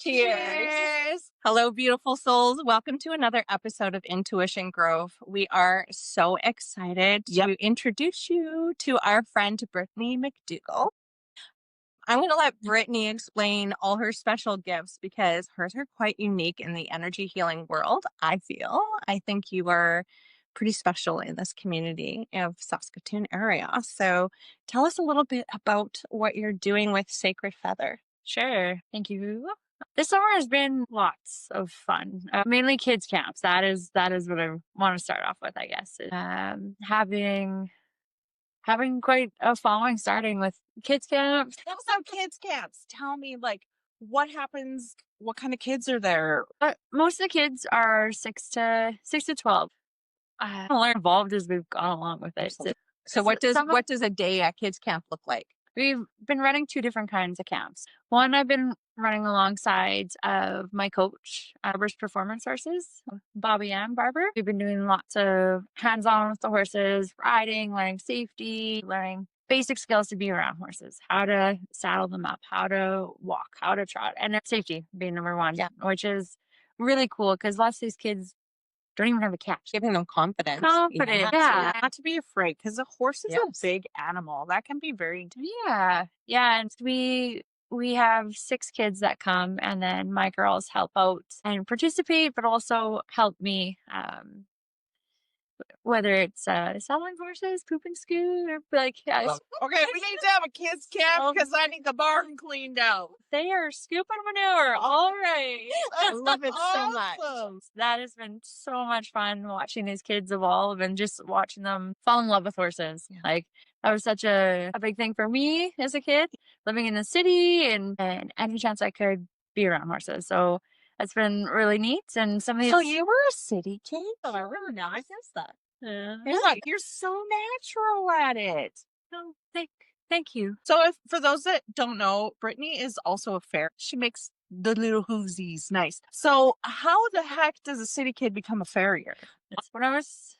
Cheers. Hello, beautiful souls. Welcome to another episode of Intuition Grove. We are so excited to introduce you to our friend, Brittany McDougall. I'm going to let Brittany explain all her special gifts because hers are quite unique in the energy healing world, I feel. I think you are pretty special in this community of Saskatoon area. So tell us a little bit about what you're doing with Sacred Feather. Sure. Thank you. This summer has been lots of fun. Mainly kids camps. That is what I want to start off with, I guess. Having quite a following, starting with kids camps. Also, kids camps. Tell me, like, what happens? What kind of kids are there? Most of the kids are 6 to 12. Learn involved as we've gone along with it. So what does a day at kids camp look like? We've been running two different kinds of camps. One I've been running alongside of my coach, Barber's Performance Horses, Bobby and Barber. We've been doing lots of hands-on with the horses, riding, learning safety, learning basic skills to be around horses, how to saddle them up, how to walk, how to trot, and then safety being number one, which is really cool because lots of these kids don't even have a catch. Giving them confidence. Yeah. Not to be afraid because a horse is a big animal. That can be very... Yeah. And we have 6 kids that come, and then my girls help out and participate, but also help me, whether it's saddling horses, pooping scoot, or okay, we need to have a kids camp because I need the barn cleaned out. They are scooping manure. All right. I love it so much. That has been so much fun watching these kids evolve and just watching them fall in love with horses. Yeah. Like, that was such a big thing for me as a kid, living in the city and any chance I could be around horses. So it's been really neat. And some of these... So you were a city kid? Oh, I really know. I guess that. Yeah. You're so natural at it. Oh, thank you. So for those that don't know, Brittany is also a farrier. She makes the little hoosies nice. So how the heck does a city kid become a farrier? When I was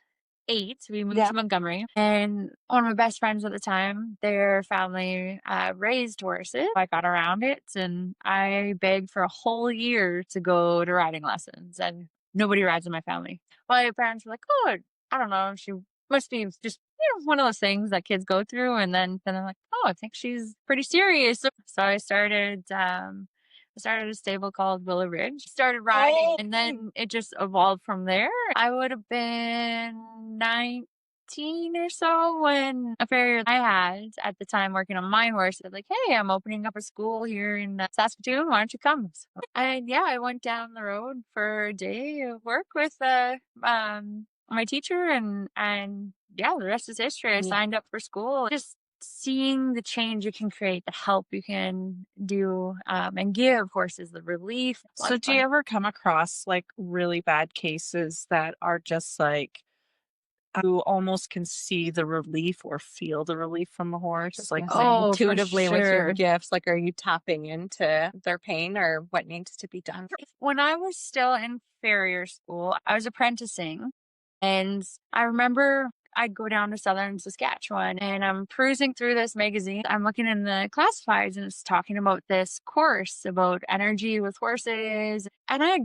8, we moved to Montgomery, and one of my best friends at the time, their family raised horses. I got around it, and I begged for a whole year to go to riding lessons, and nobody rides in my family. My parents were like, "Oh, I don't know, she must be just one of those things that kids go through." And then I'm like, "Oh, I think she's pretty serious." So I started a stable called Willow Ridge. Started riding, and then it just evolved from there. I would have been 19 or so when a farrier I had at the time working on my horse said, like, "Hey, I'm opening up a school here in Saskatoon. Why don't you come?" So, I went down the road for a day of work with my teacher, and the rest is history. I signed up for school. Just seeing the change you can create, the help you can do, and give horses, the relief. So do you ever come across like really bad cases that are just like you almost can see the relief or feel the relief from the horse? Like intuitively with your gifts, like, are you tapping into their pain or what needs to be done? When I was still in farrier school, I was apprenticing, and I remember I'd go down to southern Saskatchewan, and I'm perusing through this magazine. I'm looking in the classifieds, and it's talking about this course about energy with horses. And I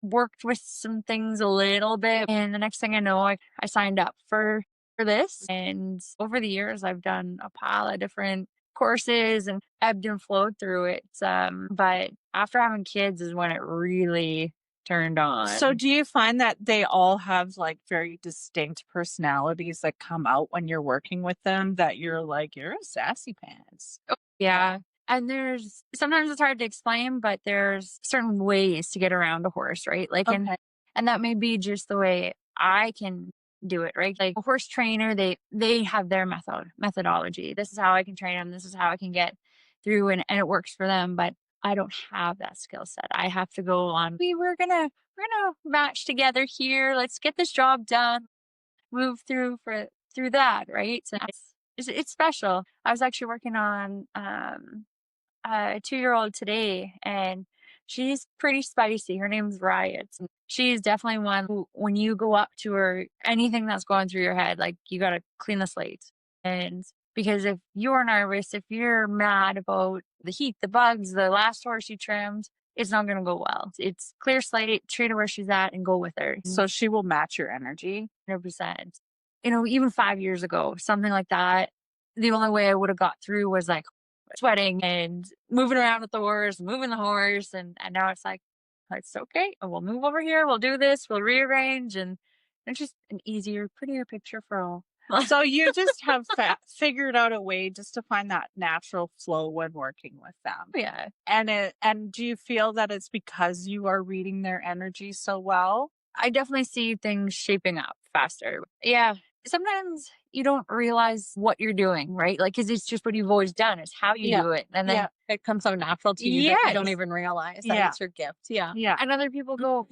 worked with some things a little bit, and the next thing I know, I signed up for this. And over the years, I've done a pile of different courses and ebbed and flowed through it. But after having kids is when it really turned on. So do you find that they all have like very distinct personalities that come out when you're working with them, that you're like, you're a sassy pants? Yeah. And sometimes it's hard to explain, but there's certain ways to get around a horse, right? Like, and that may be just the way I can do it, right? Like a horse trainer, they have their methodology. This is how I can train them. This is how I can get through, and it works for them. But I don't have that skill set. I have to go on. We're gonna match together here. Let's get this job done. Move through that, right? So it's special. I was actually working on a 2-year-old today, and she's pretty spicy. Her name's Riot. She's definitely one who, when you go up to her, anything that's going through your head, like, you gotta clean the slate. And because if you're nervous, if you're mad about the heat, the bugs, the last horse you trimmed, it's not going to go well. It's clear slate, treat her where she's at and go with her. So she will match your energy. 100%. Even 5 years ago, something like that, the only way I would have got through was like sweating and moving around with the horse, moving the horse. And now it's like, it's okay. We'll move over here. We'll do this. We'll rearrange. And it's just an easier, prettier picture for all. So you just have figured out a way just to find that natural flow when working with them. Yeah. And do you feel that it's because you are reading their energy so well? I definitely see things shaping up faster. Yeah. Sometimes you don't realize what you're doing, right? Like, because it's just what you've always done. It's how you do it. And then it comes so natural to you that you don't even realize that it's your gift. Yeah. And other people go,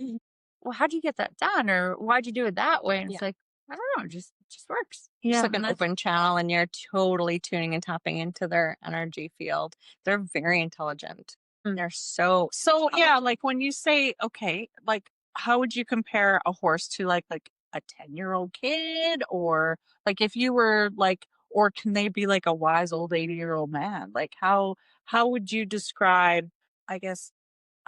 well, how'd you get that done? Or why'd you do it that way? And it's like, I don't know, it just works. It's like an open channel and you're totally tuning and tapping into their energy field. They're very intelligent. They're so yeah, like when you say, okay, like how would you compare a horse to like a 10-year-old kid, or like if you were like, or can they be like a wise old 80-year-old man? Like how would you describe, I guess,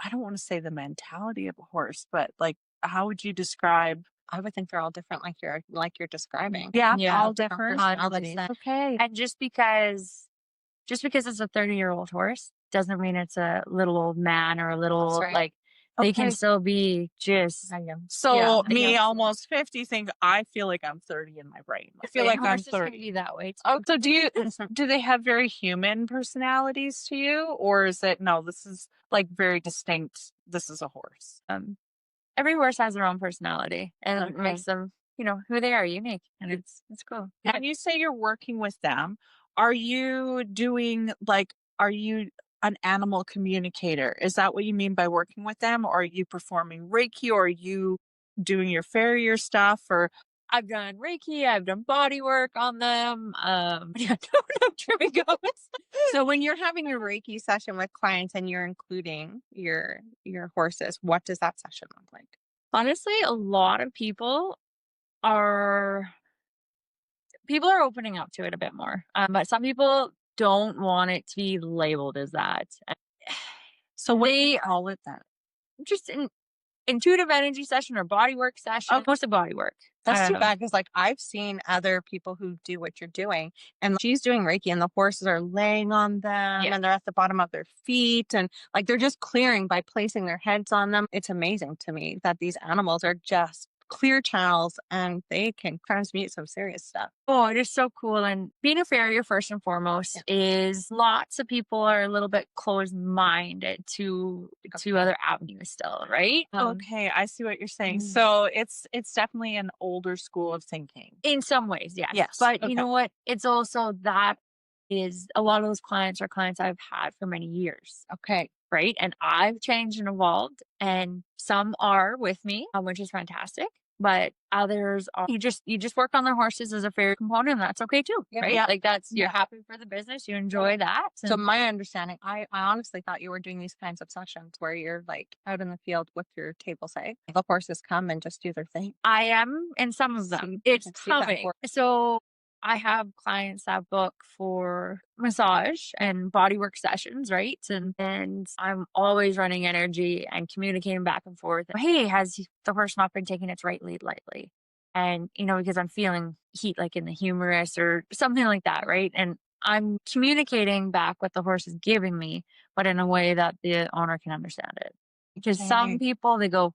I don't want to say the mentality of a horse, but like how would you describe? I would think they're all different, like you're describing. Yeah, Yeah. all different. 100%. Okay. And just because it's a 30-year-old horse doesn't mean it's a little old man or a little like they can still be just. So me, almost 50, think I feel like I'm 30 in my brain. I feel like I'm 30. Be that way too. Oh, so do they have very human personalities to you, or is it no? This is like very distinct. This is a horse. Every horse has their own personality, and it makes them, who they are, unique, and it's cool. And you say you're working with them. Are you doing like? Are you an animal communicator? Is that what you mean by working with them? Or are you performing Reiki, or are you doing your Farrier stuff? Or I've done Reiki, I've done body work on them. Don't trimming goats. So when you're having a Reiki session with clients and you're including your horses, what does that session look like? Honestly, a lot of people are opening up to it a bit more. But some people don't want it to be labeled as that. So what do you call it then? Just an intuitive energy session or body work session. Mostly body work. That's too bad because like I've seen other people who do what you're doing, and she's doing Reiki and the horses are laying on them and they're at the bottom of their feet and like they're just clearing by placing their heads on them. It's amazing to me that these animals are just clear channels and they can transmute some serious stuff. Oh, it is so cool. And being a farrier, first and foremost, is lots of people are a little bit closed-minded to other avenues still, right? Okay, I see what you're saying. So it's definitely an older school of thinking. In some ways, yes. But you know what? It's also that is a lot of those clients are clients I've had for many years. Okay. Right. And I've changed and evolved, and some are with me, which is fantastic. But others are, you just work on their horses as a fair component, and that's okay too. Right. Yeah. Like you're happy for the business. You enjoy that. So my understanding, I honestly thought you were doing these kinds of sessions where you're like out in the field with your table, say the horses come and just do their thing. I am in some of them. It's coming. So I have clients that book for massage and bodywork sessions, right? And I'm always running energy and communicating back and forth. Hey, has the horse not been taking its right lead lately? And, because I'm feeling heat like in the humerus or something like that, right? And I'm communicating back what the horse is giving me, but in a way that the owner can understand it. Because some people, they go,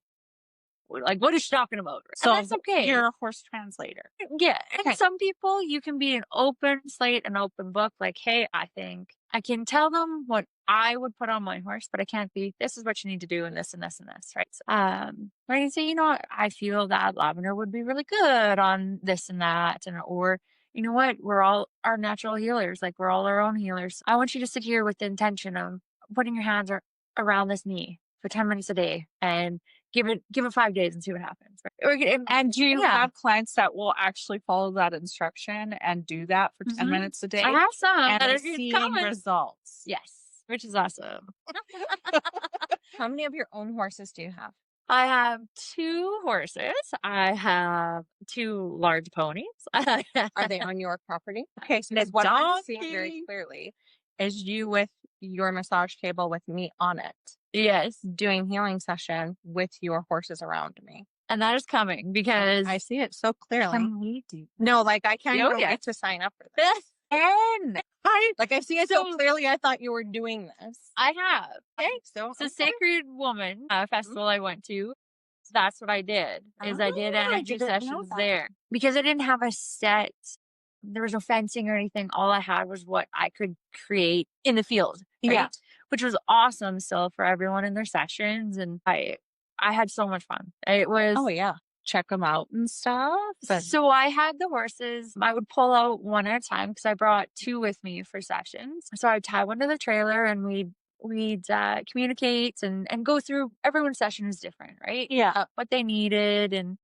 like, what is she talking about? So and that's okay. You're a horse translator. Yeah. And some people, you can be an open slate, an open book. Like, hey, I think I can tell them what I would put on my horse, but I can't be, this is what you need to do and this and this and this, right? So, or I can say, I feel that lavender would be really good on this and that. Or, you know what? We're all our natural healers. Like, we're all our own healers. I want you to sit here with the intention of putting your hands around this knee for 10 minutes a day and give it 5 days and see what happens. Right? And do you have clients that will actually follow that instruction and do that for 10 minutes a day? I have some and that are seeing results. Yes, which is awesome. How many of your own horses do you have? I have 2 horses. I have 2 large ponies. Are they on your property? Okay, so what I'm seeing very clearly is you with your massage table with me on it. Yes. doing healing session with your horses around me. And that is coming because I see it so clearly. can we do No, like I can't Oh, even yeah. wait to sign up for this. And Like I see it so So- clearly. I thought you were doing this. I have. Okay, so It's a Sacred Woman festival I went to. So that's what I did. Is I did Oh, I energy didn't know sessions that. there because I didn't have a set. There was no fencing or anything. All I had was what I could create in the field. Right? Yeah. Which was awesome still for everyone in their sessions, and I had so much fun. It was. Oh yeah. Check them out and stuff. But So I had the horses. I would pull out one at a time because I brought two with me for sessions. So I'd tie one to the trailer and we'd communicate and go through. Everyone's session is different, right? yeah. What they needed, and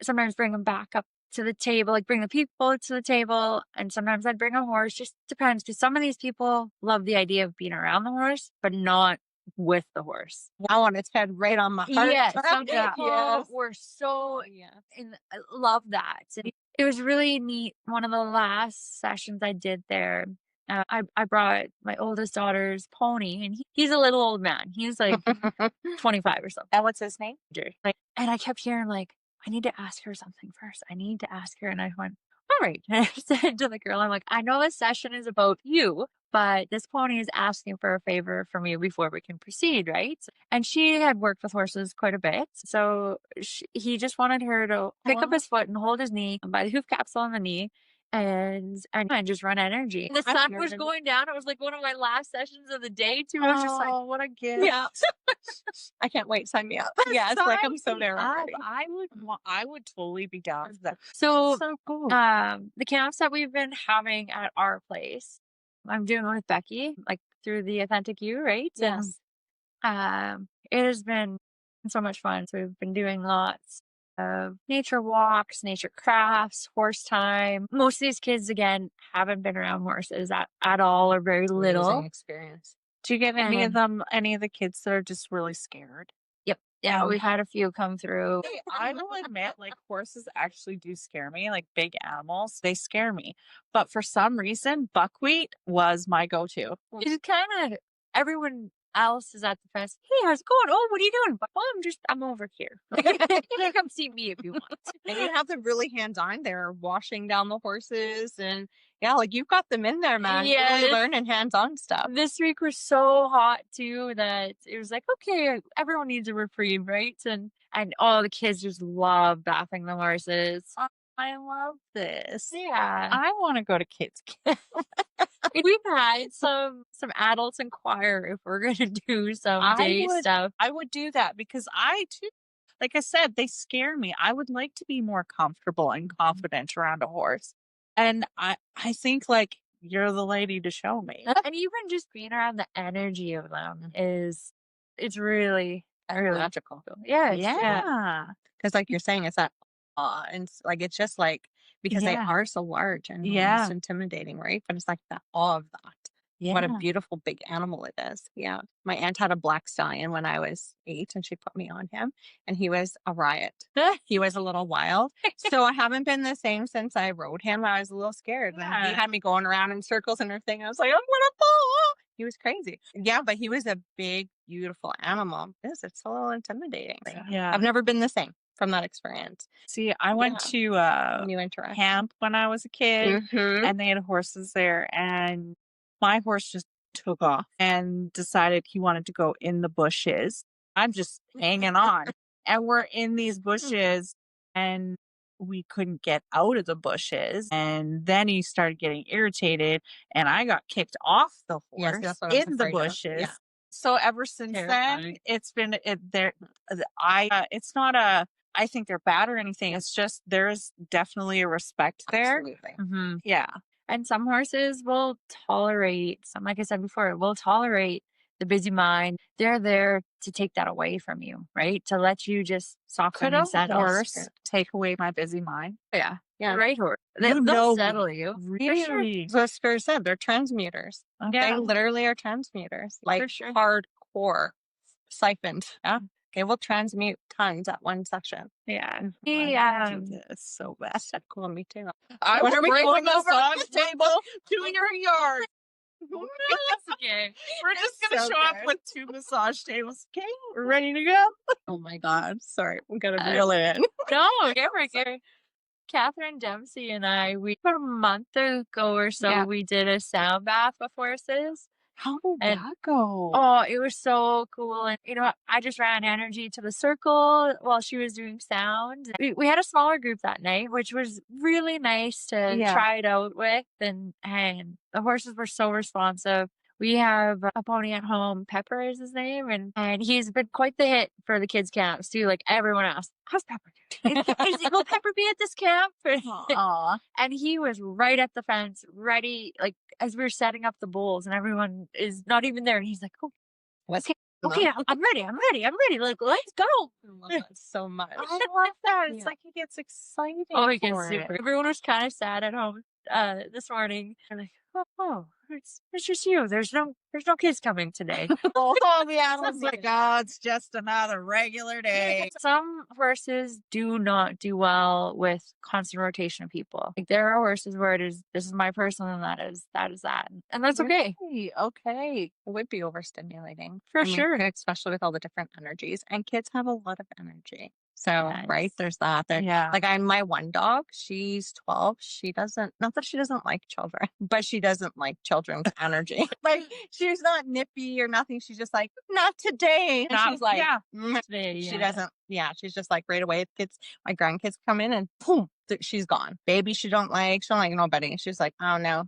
sometimes bring them back up to the table, like bring the people to the table. And sometimes I'd bring a horse. Just depends, because some of these people love the idea of being around the horse, but not with the horse. I want its head right on my heart. Yes, some people Yes. were so Yeah. and I love that. And it was really neat. One of the last sessions I did there, I brought my oldest daughter's pony, and he's a little old man. He's like 25 or something. And what's his name? And I kept hearing like, I need to ask her something first. I need to ask her. And I went, all right. And I said to the girl, I'm like, I know this session is about you, but this pony is asking for a favor from you before we can proceed, right? And she had worked with horses quite a bit. So he just wanted her to pick up his foot and hold his knee by the hoof capsule on the knee and just run energy. And the sun was going down. It was like one of my last sessions of the day too. I was just like, Oh, what a gift. yeah. I can't wait. Sign me up. Yes, like I'm so there already. I would totally be down for that. So, So cool. the camps that we've been having at our place, I'm doing with Becky, like through the Authentic You, right? Yes. And, it has been so much fun. So we've been doing lots of nature walks, nature crafts, horse time. Most of these kids, again, haven't been around horses at all or very little. Amazing experience. Do you get any of and- them, any of the kids that are just really scared? Yep. Yeah, we've had a few come through. Hey, I will admit, like horses actually do scare me. Like big animals, they scare me. But for some reason, buckwheat was my go-to. It's kind of everyone else is at the fence. Hey, how's it going? Oh, what are you doing? Well, I'm over here. You can come see me if you want. And you have them really hands-on. They're washing down the horses and yeah, like you've got them in there, man. Yeah, Really this- learning hands-on stuff. This week was so hot too that it was like, okay, everyone needs a reprieve, right? And all the kids just love bathing the horses. I love this. Yeah. I want to go to kids camp. We've had some adults inquire if we're gonna do some I day would- stuff. I would do that because I too, like I said, they scare me. I would like to be more comfortable and confident around a horse. And I think like you're the lady to show me. And even just being around the energy of them it's really Magical. yeah. Yeah. Because like you're saying, it's that awe. And like it's just like because they Yeah. are so large and Yeah. almost intimidating, right? But it's like the awe of that. Yeah. What a beautiful big animal it is. Yeah. My aunt had a black stallion when I was 8 and she put me on him and he was a riot. He was a little wild. So I haven't been the same since I rode him. I was a little scared. And he Yeah. had me going around in circles and everything. I was like, I'm gonna fall. He was crazy. Yeah, but he was a big, beautiful animal. It's a little intimidating. Yeah. I've never been the same from that experience. See, I went to New interaction. camp when I was a kid. Mhm. And they had horses there and my horse just took off and decided he wanted to go in the bushes. I'm just hanging on and we're in these bushes and we couldn't get out of the bushes and then he started getting irritated and I got kicked off the Yes, horse that's what I was in the afraid of. bushes. Yeah. So ever since then Terrifying. it's been it's not I think they're bad or anything. It's just there's definitely a respect there. Absolutely. Mm-hmm. Yeah. And some horses will tolerate, like I said before, will tolerate the busy mind. They're there to take that away from you, right? To let you just soften Could a and settle. horse take away my busy mind? Yeah. Yeah. The right horse. You They'll know settle you. Really? So as Spirit said, they're transmuters. Yeah. They literally are transmuters. Like sure. hardcore siphoned. Yeah. Okay, we'll transmute tons at one session. Yeah. I wanna do this so bad. Cool, me too. I When will are we bring going the over dog the table to your yard. That's okay. We're just gonna so show up good. with 2 massage tables. Okay, we're ready to go. Oh my God. Sorry. We got to reel it in. No, give. Catherine Dempsey and I, about a month ago or so, Yeah. we did a sound bath with horses. How did And- that go? Oh, it was so cool. And I just ran energy to the circle while she was doing sound. We had a smaller group that night, which was really nice to Yeah. try it out with. And the horses were so responsive. We have a pony at home, Pepper is his name, and he's been quite the hit for the kids' camps too. Like everyone asks, how's Pepper doing? Will Pepper be at this camp? Aw. And he was right at the fence, ready, like as we were setting up the bowls, and everyone is not even there. And he's like, oh, okay, I'm ready. Like, let's go. I love that so much. I love that. It's Yeah. like he gets excited. Oh, he gets for super. it. Everyone was kind of sad at home this morning. They're like, oh, it's just you. There's no kids coming today. All the animals like, oh, it's just another regular day. Some horses do not do well with constant rotation of people. Like there are horses where this is my person and that is that. And that's okay. Really? Okay. It would be overstimulating. For I mean, sure. especially with all the different energies. And kids have a lot of energy. So, Yes. right, there's that. Yeah. Like my one dog, she's 12. She doesn't, not that she doesn't like children, but she doesn't like children's energy. Like she's not nippy or nothing. She's just like, not today. And she's like, yeah. she doesn't. Yeah, she's just like right away. My grandkids come in and boom, she's gone. Baby, she don't like nobody. She's like, oh no,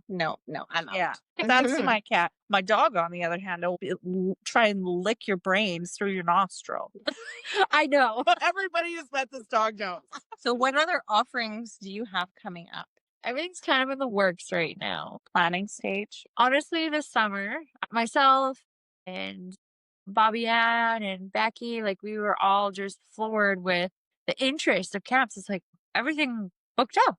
I'm out. Yeah. That's my cat. My dog, on the other hand, will try and lick your brains through your nostril. I know. Everybody who's met this dog knows. So, what other offerings do you have coming up? Everything's kind of in the works right now. Planning stage. Honestly, this summer, myself and Bobby Ann and Becky, like we were all just floored with the interest of camps. It's like everything booked up.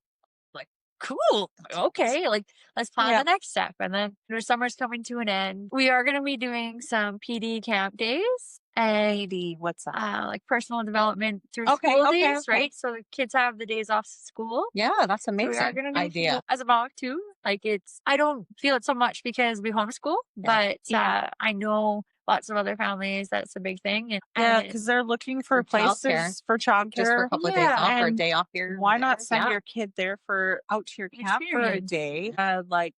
Like, cool. Okay. Like, let's plan the next step. And then summer's coming to an end. We are going to be doing some PD camp days. And What's that? like personal development through Okay, school okay, days, okay. right? So the kids have the days off school. Yeah, that's So we are amazing gonna do idea. as a mom too. Like I don't feel it so much because we homeschool, but I know lots of other families that's a big thing. Yeah, And because they're looking for For childcare. places for childcare. Just for a couple of days off or a and day off here. why not there. send Yeah. your kid there out to your camp for a Experience. day? Like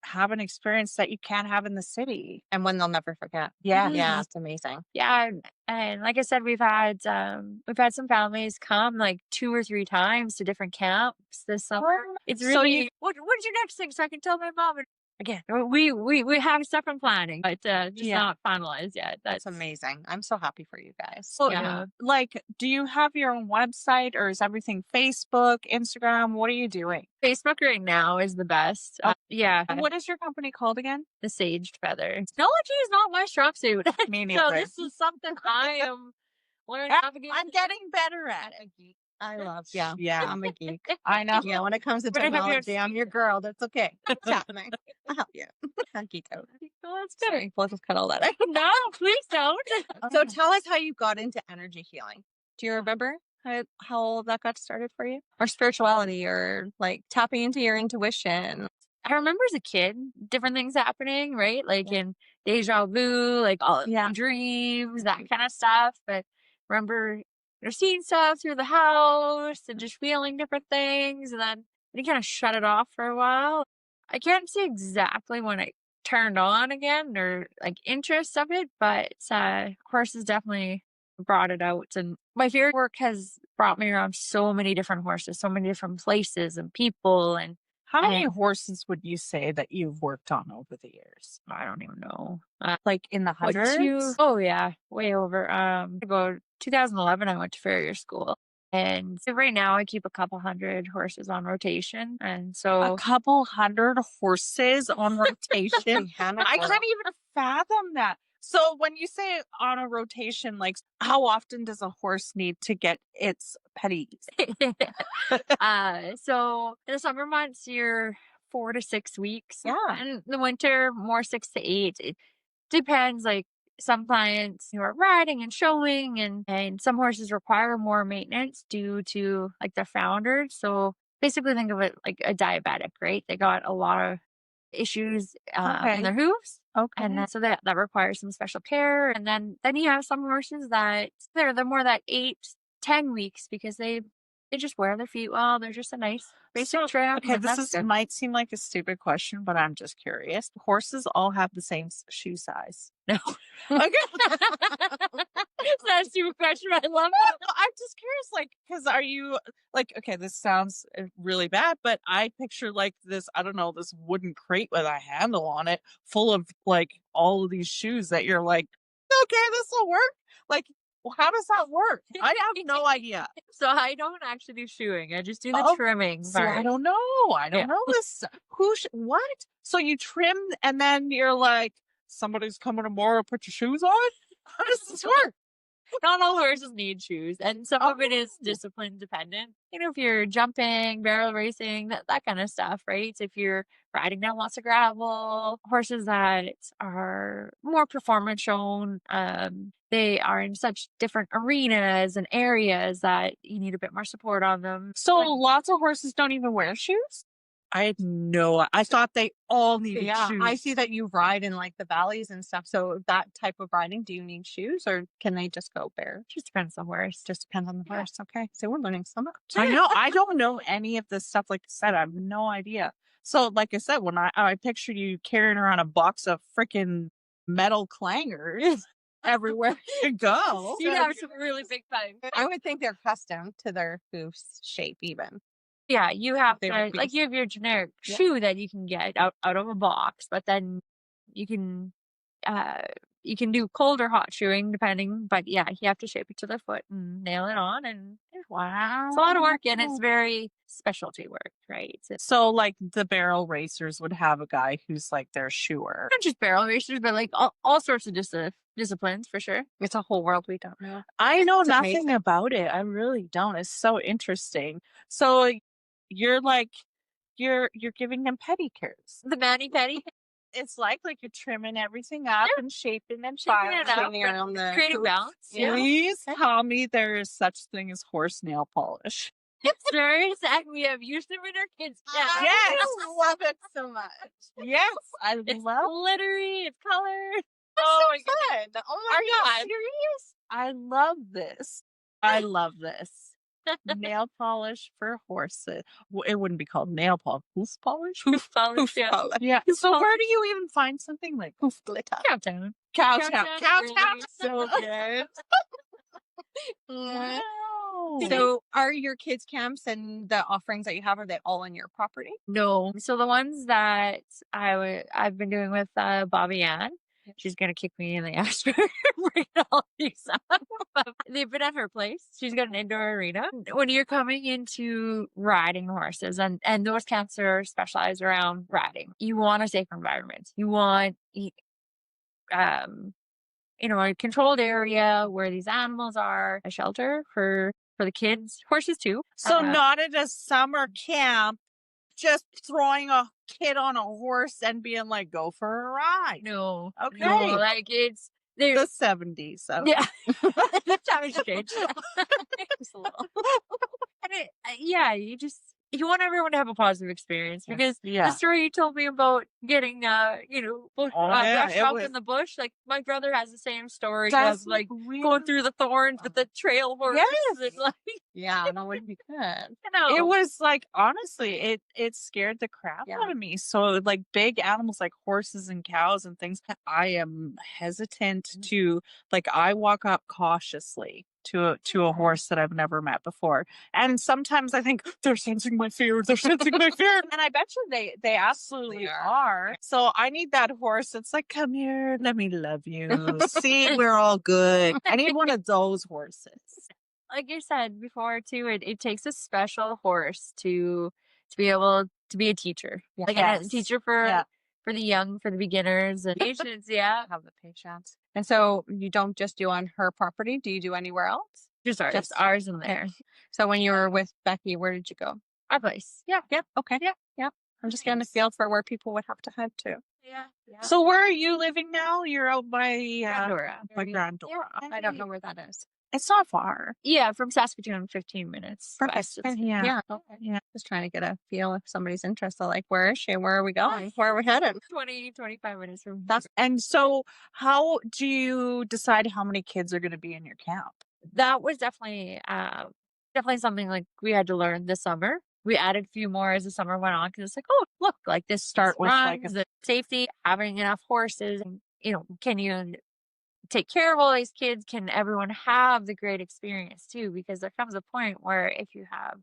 have an experience that you can't have in the city. And when they'll never forget. Yeah. Yeah, it's amazing. yeah, and like I said, we've had some families come like 2 or 3 times to different camps this summer. It's So really what's your next thing so I can tell my mom. And again, we have stuff in planning, but just not finalized yet. That's amazing. I'm so happy for you guys. So, Yeah. like, do you have your own website or is everything Facebook, Instagram? What are you doing? Facebook right now is the best. Yeah, What is your company called again? the saged feather. Technology is not my strong suit. Me So this is something I am learning to navigate. I'm getting better at it. I love, yeah. Yeah. I'm a geek. I know. Yeah, when it comes to But I have your- technology, I'm your girl. That's okay. It's happening. I'll help you. I'll geek out. Oh, that's Sorry, we'll just cut all that out. No, please don't. So tell us how you got into energy healing. Do you remember how that got started for you? Or spirituality or like tapping into your intuition? I remember as a kid, different things happening, right? Like in deja vu, like all dreams, that kind of stuff. But remember, seeing stuff through the house and just feeling different things, and then you kind of shut it off for a while. I can't say exactly when I turned on again or like interest of it, but horses definitely brought it out. And my Farrier work has brought me around so many different horses, so many different places and people. And How many horses would you say that you've worked on over the years? I don't even know. Like in the What, hundreds? oh yeah, way over. About 2011, I went to Farrier school, and so right now I keep a couple hundred horses on rotation, and so A couple hundred horses on rotation. I can't even fathom that. So when you say on a rotation, like how often does a horse need to get its petties? so in the summer months, you're 4 to 6 weeks. Yeah. And the winter, more 6 to 8. It depends. Like some clients who are riding and showing, and some horses require more maintenance due to like their founders. So basically think of it like a diabetic, right? They got a lot of issues in Okay. their hooves. Okay. And then, so that requires some special care. And then you have some horses that they're more that 8-10 weeks because they just wear their feet well. They're just a nice basic trim. Okay, and this that's good. might seem like a stupid question, but I'm just curious. Horses all have the same shoe size. No. Okay. It's not a stupid question, but I love No, it. I'm just curious, like, because are you like, okay, this sounds really bad, but I picture like this, I don't know, this wooden crate with a handle on it full of like all of these shoes that you're like, okay, this will work. Like, well, how does that work? I have no idea. So I don't actually do shoeing. I just do the Oh, trimming See, part. I don't know. I don't Yeah. know this. What? So you trim and then you're like, somebody's coming tomorrow, put your shoes on? How does this work? Not all horses need shoes, and some of it is Oh. discipline dependent. You know, if you're jumping, barrel racing, that kind of stuff, right? If you're riding down lots of gravel, horses that are more performance shown, they are in such different arenas and areas that you need a bit more support on them. So lots of horses don't even wear shoes? I had I thought they all needed shoes. I see that you ride in like the valleys and stuff. So that type of riding, do you need shoes or can they just go bare? Just depends on the horse. Just depends on the horse. Okay. So we're learning so much. I know. I don't know any of this stuff. Like I said, I have no idea. So, like I said, when I pictured you carrying around a box of freaking metal clangers everywhere you go. You have some really big pipes. I would think they're custom to their hoofs shape even. Yeah, you have They to, would be- like, you have your generic Yeah. shoe that you can get out of a box, but then you can do cold or hot shoeing depending, but yeah, you have to shape it to the foot and nail it on, and Wow. it's a lot of work, and it's very specialty work, right? It's So, like, the barrel racers would have a guy who's like their shoer. not just barrel racers, but like all sorts of disciplines for sure. It's a whole world we don't know. I know It's nothing amazing. about it. I really don't. It's so interesting. So you're like you're giving them pedicures. The mani pedi, It's like you're trimming everything up and shaping and Shaping it up. Cleaning around the creating hoof. balance. Yeah, Please tell me there is such thing as horse nail polish. it's very sad. We have used them in our kids' camp. Yes. I love it so much. Yes, I It's love. glittery. It's colored. Oh my Fun. Oh my Are you God. serious? I love this. I love this. Nail polish for horses. Well, it wouldn't be called nail polish. Hoof polish? Hoof polish. Hoof Yeah. polish. Yeah. Hoof So where polish. do you even find something like Hoof glitter. Cowtown. Cowtown? Cowtown, Cowtown. really. So good. Yeah. Wow. So are your kids' camps and the offerings that you have, are they all on your property? No. So the ones that I've been doing with Bobby Ann, she's gonna kick me in the ass for bringing all these up. But they've been at her place. She's got an indoor arena. When you're coming into riding horses, and those camps are specialized around riding, you want a safe environment. You want a controlled area where these animals are, a shelter for the kids, horses too. So not at a summer camp, just throwing a kid on a horse and being like, go for a ride. No. Okay. No, like it's The there's 70s. So. yeah. The time has changed. Just a little. And you want everyone to have a positive experience because Yeah. the story you told me about getting brushed it up was- in the bush, like my brother has the same story That's of like really- going through the thorns with the trail horse. Yes. And, like, Yeah, that would be good. It was like, honestly, it scared the crap Yeah. out of me. So like big animals like horses and cows and things, I am hesitant to, like, I walk up cautiously to a horse that I've never met before. And sometimes I think they're sensing my fear. They're sensing my fear. And I bet you they absolutely They are. So I need that horse that's like, come here, let me love you. See, we're all good. I need one of those horses. like I said before too, it takes a special horse to be able to be a teacher. Yeah. Like a Yes. teacher for Yeah. the young, for the beginners and patients, yeah. Have the patience. And so you don't just do on her property. Do you do anywhere else? Just ours. Just- ours in there. So when you were with Becky, where did you go? Our place. Yeah. Yep. Okay. Yeah. Yep. I'm just getting a feel for where people would have to head to. Yeah. Yeah. So where are you living now? You're out by Pandora. by Grand Dora. I don't know where that is. It's not far. Yeah, from Saskatoon, 15 minutes west. Yeah. Okay. Yeah. Just trying to get a feel if somebody's interested. Like, where is she? Where are we going? Where are we headed? 25 minutes from And so how do you decide how many kids are going to be in your camp? that was definitely something like we had to learn this summer. We added a few more as the summer went on because it's like, oh, look, like this Start with like runs, the safety, having enough horses, and can you take care of all these kids? Can everyone have the great experience too? Because there comes a point where if you have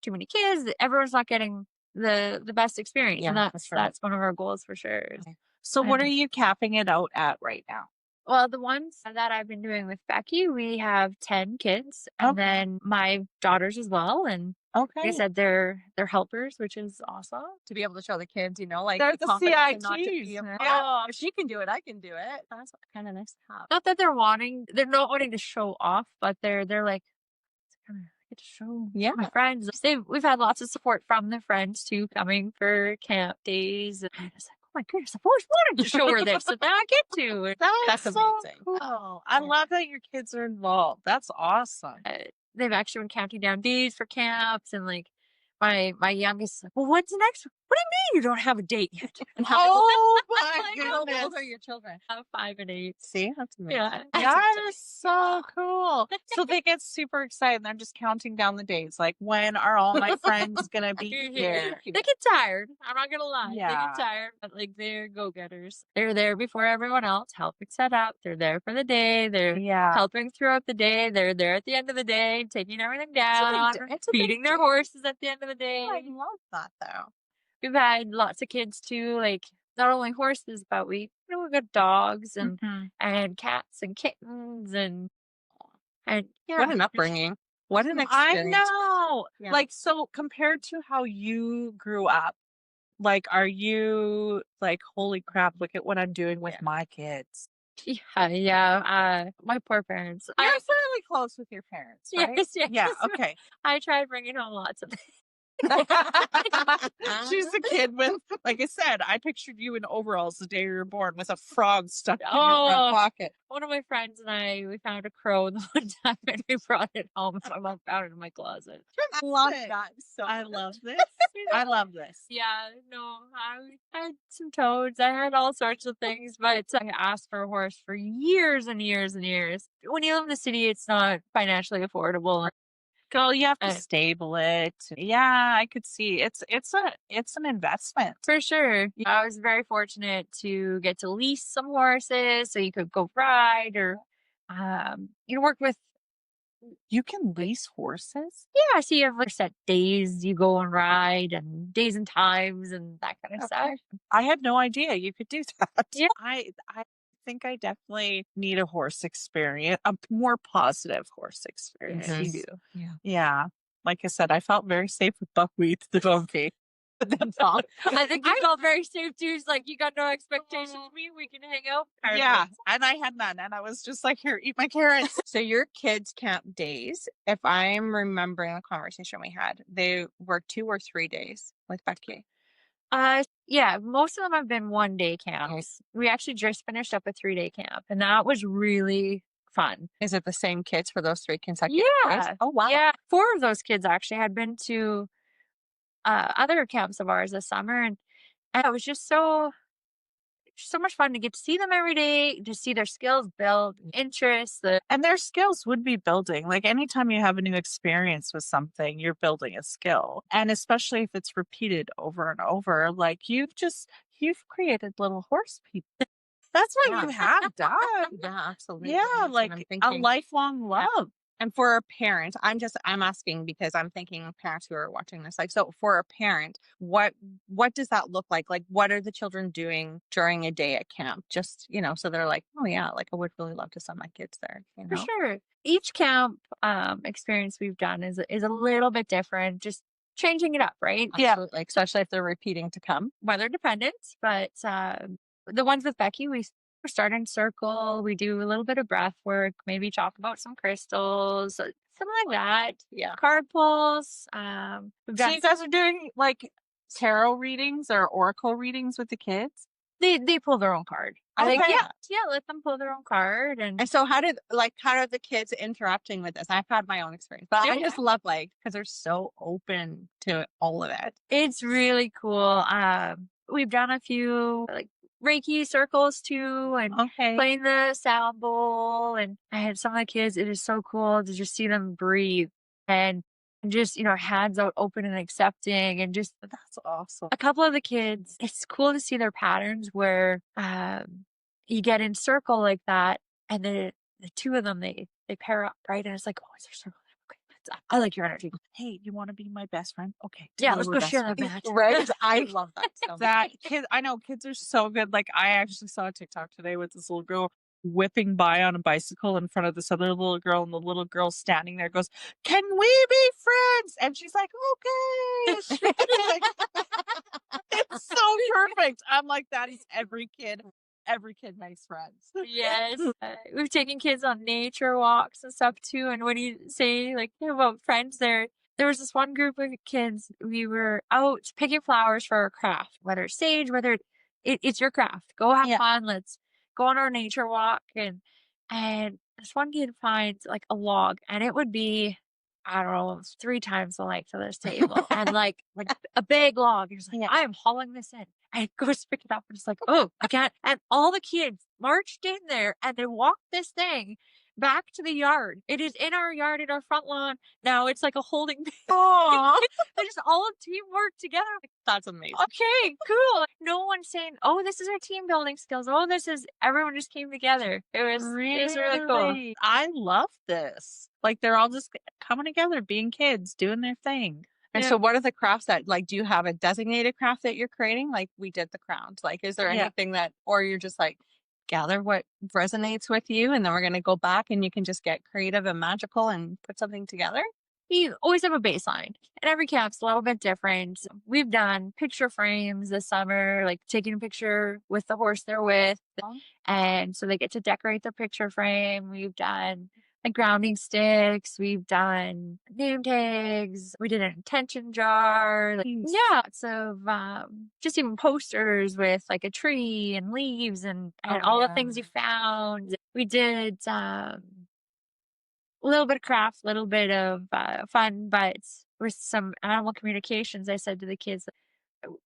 too many kids, everyone's not getting the best experience, and Yeah, that's one of our goals for sure. Okay. So what are And- you capping it out at right now? Well, the ones that I've been doing with Becky, we have 10 kids, and Okay. then my daughters as well. And like I Okay. said, they're helpers, which is awesome. To be able to show the kids, like They're the confidence and not to CITs. be Yeah. oh, if she can do it, I can do it. That's kind of nice to have. Not that they're not wanting to show off, but they're like, kind of get to show Yeah. my friends. We've had lots of support from their friends too, coming for camp days. And I was like, oh my goodness, I've always wanted to show her this, and now I get to. That's That's so amazing. cool. I love that your kids are involved. That's awesome. They've actually been counting down days for camps, and like my youngest is like, well, when's the next one? What do you mean you don't have a date yet? Oh my How old goodness. are your children? 5 and 8. See, that's amazing. Yeah. That is so cool. So they get super excited. They're just counting down the days. Like, when are all my friends going to be here? They get tired. I'm not gonna lie. They Yeah. get tired, but like they're go-getters. They're there before everyone else, helping set up. They're there for the day. They're Yeah. helping throughout the day. They're there at the end of the day, taking everything down, it's a big feeding their deal. horses at the end of the day. I love that though. We've had lots of kids too, like not only horses, but we've got dogs and cats and kittens and yeah. What an upbringing. What an I experience. know. Yeah. Like, so compared to how you grew up, like, are you like, holy crap, look at what I'm doing with my kids? Yeah. My poor parents. You're fairly close with your parents, right? Yes. Yeah, okay. I tried bringing home lots of things. She's a kid with, like I said, I pictured you in overalls the day you were born with a frog stuck in your Oh. front pocket. One of my friends and we found a crow the one time and we brought it home. My mom found it in my closet. I love that so I much. love this. I love this. Yeah, no, I had some toads. I had all sorts of things, but I asked for a horse for years and years and years. When you live in the city, it's not financially affordable. Girl, you have to stable it. Yeah, I could see. It's an investment. For sure. I was very fortunate to get to lease some horses so you could go ride or work with. You can lease horses? Yeah, so you have like set days you go and ride and days and times and that kind of stuff. I had no idea you could do that. Yeah. I think I definitely need a horse experience, a more positive horse experience. Yes, you do. Yeah. Like I said, I felt very safe with Buckwheat, the donkey. But then Tom, I think you felt very safe too. It's like you got no expectations of me. We can hang out. yeah, and I had none, and I was just like, here, eat my carrots. So your kids' camp days, if I'm remembering the conversation we had, they were 2 or 3 days with Becky. Yeah, most of them have been 1-day camps. We actually just finished up a 3-day camp, and that was really fun. Is it the same kids for those 3 consecutive days? Yeah. Oh, wow. Yeah, 4 of those kids actually had been to other camps of ours this summer, and it was just so much fun to get to see them every day, to see their skills build, interests. And their skills would be building. Like, anytime you have a new experience with something, you're building a skill. And especially if it's repeated over and over, like you've created little horse people. That's what you have done. Yeah, absolutely. Yeah, That's what like I'm a thinking. lifelong love. And for a parent, I'm asking because I'm thinking parents who are watching this, like, so for a parent, what does that look like? Like, what are the children doing during a day at camp? Just, so they're like, oh yeah, like I would really love to send my kids there, For sure. Each camp experience we've done is a little bit different, just changing it up, right? Absolutely. Especially if they're repeating to come. Weather dependent, but the ones with Becky, we start in circle. We do a little bit of breath work, maybe talk about some crystals, something like that. Yeah. Card pulls. We've So done you guys are doing like tarot readings or oracle readings with the kids? They pull their own card. I Like, like yeah, that. yeah, let them pull their own card. And so how are the kids interacting with this? I've had my own experience, but I Yeah. just love because they're so open to all of it. It's really cool. We've done a few like Reiki circles too, and Okay. playing the sound bowl, and some of the kids, it is so cool to just see them breathe and just, hands out open and accepting, and just That's awesome. a couple of the kids, it's cool to see their patterns where you get in circle like that, and the two of them, they pair up, right? And it's like, oh, is there circle? Okay, I like your energy. Hey, you want to be my best friend? Okay. Yeah, together let's we're go best share that friends. match. Right? I love that so much. That kid, I know kids are so good. Like I actually saw a TikTok today with this little girl whipping by on a bicycle in front of this other little girl, and the little girl standing there goes, "Can we be friends?" And she's like, "Okay." Like, it's so perfect. I'm like, that is every kid. Every kid makes friends. Yes. We've taken kids on nature walks and stuff too. And when you say like about friends there was this one group of kids, we were out picking flowers for our craft, whether it's sage, whether it's your craft. Go have Yeah. fun. Let's go on our nature walk. And this one kid finds like a log, and it would be, I don't know, 3 times the length of this table. And like a big log. He's like, Yeah. I am hauling this in. I go to pick it up, and it's like, oh, I can't. And all the kids marched in there, and they walked this thing back to the yard. It is in our yard, in our front lawn. Now it's like a holding. Aw. They just all teamwork together. That's amazing. Okay, cool. No one's saying, oh, this is our team building skills. Oh, everyone just came together. It was really cool. Really? I love this. Like they're all just coming together, being kids, doing their thing. And Yeah. so what are the crafts that, do you have a designated craft that you're creating? Like we did the crowns. Like, is there Yeah. anything or you're just like, gather what resonates with you, and then we're going to go back and you can just get creative and magical and put something together? We always have a baseline, and every camp's a little bit different. We've done picture frames this summer, like taking a picture with the horse they're with. And so they get to decorate their picture frame. We've done like grounding sticks. We've done name tags. We did an intention jar. Lots of just even posters with like a tree and leaves and all the things you found. We did a little bit of craft, a little bit of fun, but with some animal communications. I said to the kids,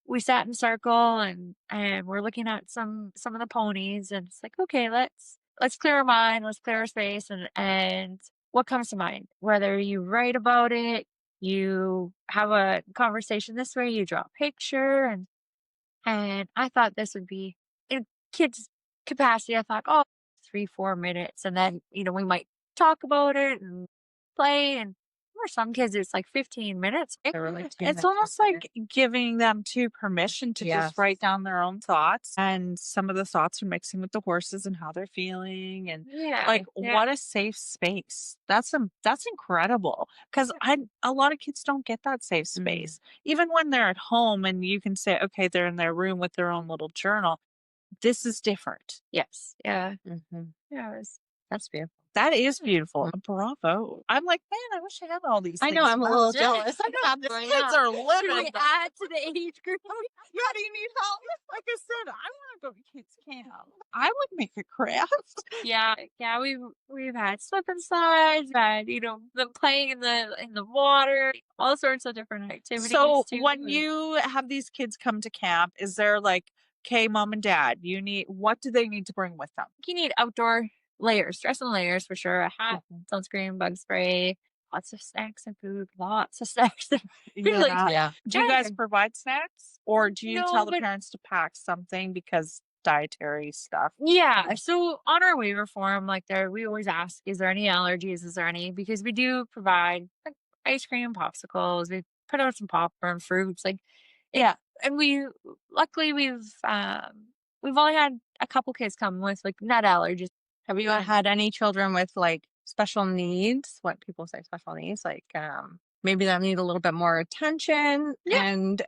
we sat in circle and we're looking at some of the ponies, and it's like, okay, let's clear our mind, let's clear our space, and what comes to mind, whether you write about it, you have a conversation this way, you draw a picture, and I thought this would be in kids capacity. I thought, oh, 3-4 minutes, and then we might talk about it and play, and for some kids it's like 15 minutes. It's almost like giving them permission to just write down their own thoughts, and some of the thoughts are mixing with the horses and how they're feeling, and what a safe space. That's incredible, because a lot of kids don't get that safe space. Even when they're at home and you can say, okay, they're in their room with their own little journal. This is different. Yes. Yeah. Yeah, that's beautiful. That is beautiful. Bravo. I'm like, man, I wish I had all these I things. know, I'm a little jealous. These kids are living. Should we add to the age group? Yeah, do you need help? Like I said, I want to go to kids camp. I would make a craft. Yeah. We've had slip and slides, had them playing in the water, all sorts of different activities. So too. when you have these kids come to camp, is there like, okay, mom and dad, what do they need to bring with them? You need outdoor layers, dress and layers for sure. A hat, sunscreen, bug spray, lots of snacks and food, lots of snacks. Do you guys provide snacks, or do you tell the parents to pack something because dietary stuff? Yeah. So on our waiver form, we always ask, is there any allergies? Is there any? Because we do provide like ice cream, popsicles. We put out some popcorn, fruits, and luckily we've only had a couple kids come with like nut allergies. Have you had any children with like special needs? What people say special needs, like maybe that need a little bit more attention? Yeah. And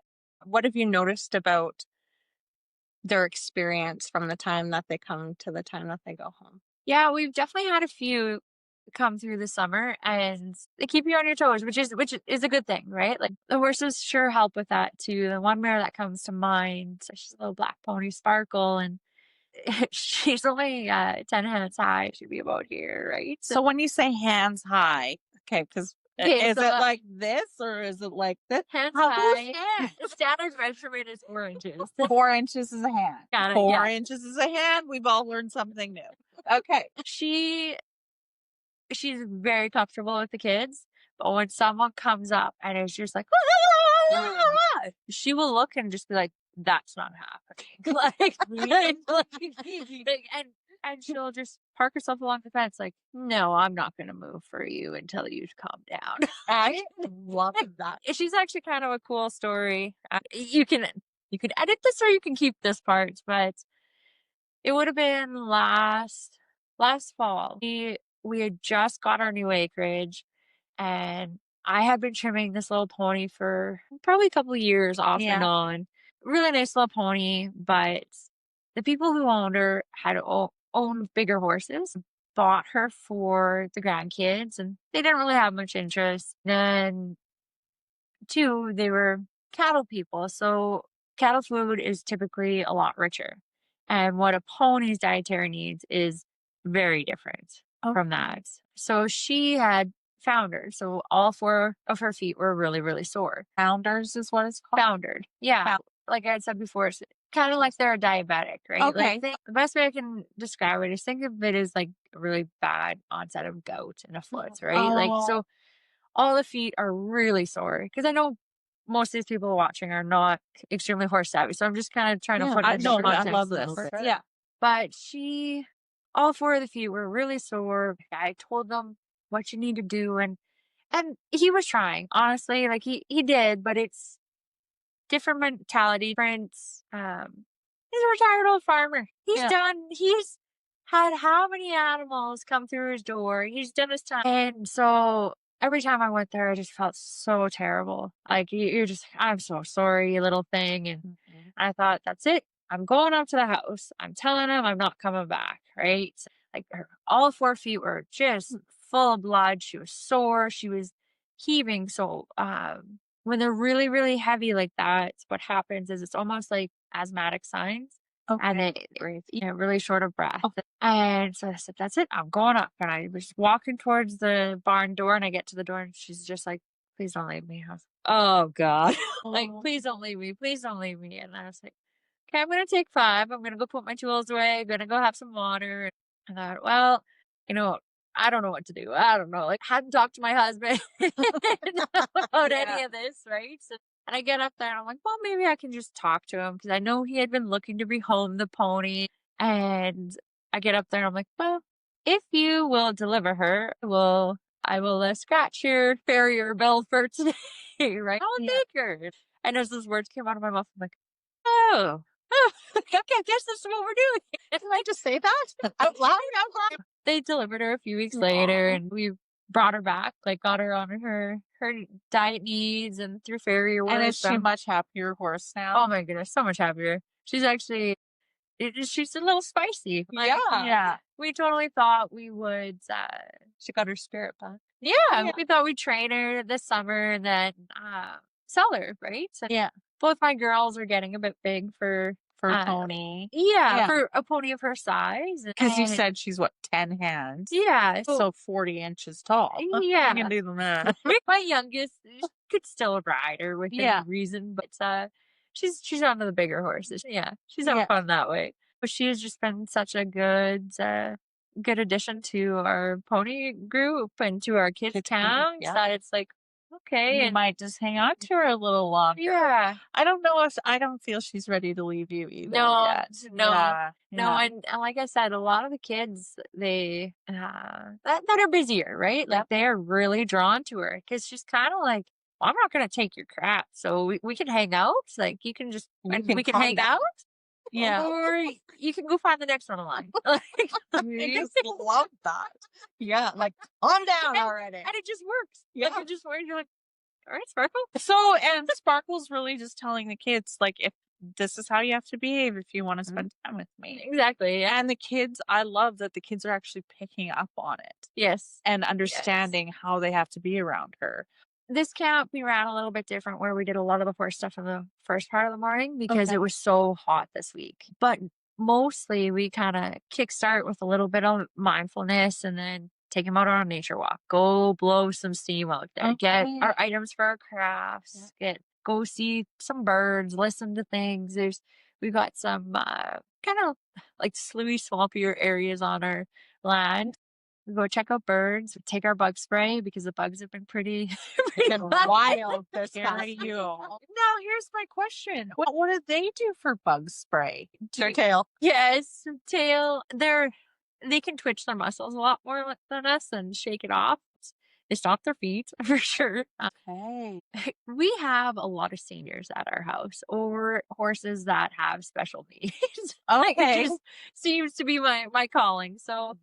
what have you noticed about their experience from the time that they come to the time that they go home? Yeah, we've definitely had a few come through the summer and they keep you on your toes, which is a good thing, right? Like the horses sure help with that too. The one mare that comes to mind, she's a little black pony, Sparkle, and she's only 10 hands high. She'd be about here, right? So when you say hands high, okay, because Okay, is so it like this or is it like this? hands How high. hands? The standard measurement is 4 inches. 4 inches is a hand. Got it, 4 yeah. inches is a hand. We've all learned something new. Okay. She's very comfortable with the kids, but when someone comes up and is just like, she will look and just be like, "That's not happening." And she'll just park herself along the fence, like, "No, I'm not going to move for you until you calm down." I love that. She's actually kind of a cool story. You can edit this or you can keep this part, but it would have been last fall. We had just got our new acreage, and I had been trimming this little pony for probably a couple of years off and on. Really nice little pony, but the people who owned her had owned bigger horses, bought her for the grandkids, and they didn't really have much interest. Then, two, they were cattle people, so cattle food is typically a lot richer. And what a pony's dietary needs is very different from that. So she had foundered. So all 4 of her feet were really, really sore. Founders is what it's called. Foundered. Yeah. Like I had said before, it's kind of like they're a diabetic, right? Okay. Like the best way I can describe it is think of it as like a really bad onset of gout in a foot, right? Like, so all the feet are really sore because I know most of these people watching are not extremely horse savvy. So I'm just kind of trying to put it in context. I love this. Yeah. But all 4 of the feet were really sore. I told them what you need to do. And he was trying, honestly, like he did, but it's different mentality, different, he's a retired old farmer. He's had how many animals come through his door. He's done his time. And so every time I went there, I just felt so terrible. Like you're just, I'm so sorry, little thing. And I thought, that's it. I'm going up to the house. I'm telling him I'm not coming back. Right. Like all 4 feet were just full of blood. She was sore. She was heaving. So, when they're really, really heavy like that, what happens is it's almost like asthmatic signs. Okay. And they breathe, really short of breath. Okay. And so I said, that's it. I'm going up. And I was walking towards the barn door and I get to the door and she's just like, please don't leave me. I was like, oh God. Like, please don't leave me. Please don't leave me. And I was like, okay, I'm going to take 5. I'm going to go put my tools away. I'm going to go have some water. And I thought, well, I don't know what to do. I don't know. Like, hadn't talked to my husband about any of this, right? So, and I get up there and I'm like, well, maybe I can just talk to him because I know he had been looking to rehome the pony. And I get up there and I'm like, well, if you will deliver her, I will scratch your farrier bill for today, right? I'll take her. And as those words came out of my mouth, I'm like, oh, okay, I guess that's what we're doing. Didn't I just say that out loud? They delivered her a few weeks later and we brought her back, like got her on her diet needs and through Farrier. And is she a much happier horse now? Oh my goodness, so much happier. She's actually, she's a little spicy. Like, yeah. We totally thought we would, she got her spirit back. Yeah. We thought we'd train her this summer and then sell her, right? So both my girls are getting a bit big for a pony. Yeah, for a pony of her size. Because you said she's 10 hands? Yeah. So 40 inches tall. Yeah. You can do the math. My youngest could still ride her within reason, but she's onto the bigger horses. Yeah. She's having fun that way. But she has just been such a good addition to our pony group and to our kids' towns that it's like, okay. You might just hang on to her a little longer. Yeah. I don't know if I don't feel she's ready to leave you either. No. No. And like I said, a lot of the kids, they, that are busier, right? Like they're really drawn to her because she's kind of like, well, I'm not going to take your crap. So we can hang out. Like you can just, we can hang out. Yeah. Or you can go find the next one along. I just love that. Yeah. Like, calm down already. And it just works. Yeah. Like, it just works. You're like, all right, Sparkle. So, and Sparkle's really just telling the kids, like, if this is how you have to behave if you want to spend time with me. Exactly. Yeah. And the kids, I love that the kids are actually picking up on it Yes. and understanding how they have to be around her. This camp, we ran a little bit different where we did a lot of the horse stuff in the first part of the morning because Okay. it was so hot this week. But mostly we kind of kickstart with a little bit of mindfulness and then take them out on a nature walk. Go blow some steam out there. Get Okay. our items for our crafts. Go see some birds. Listen to things. We got some kind of like sloughie, swampier areas on our land. We go check out birds. We take our bug spray because the bugs have been pretty Wild this Scare you. Now, here's my question. What do they do for bug spray? Their tail. Yes, tail. They can twitch their muscles a lot more than us and shake it off. They stomp their feet for sure. Okay. We have a lot of seniors at our house or horses that have special needs. Like, Okay. it just seems to be my calling. So,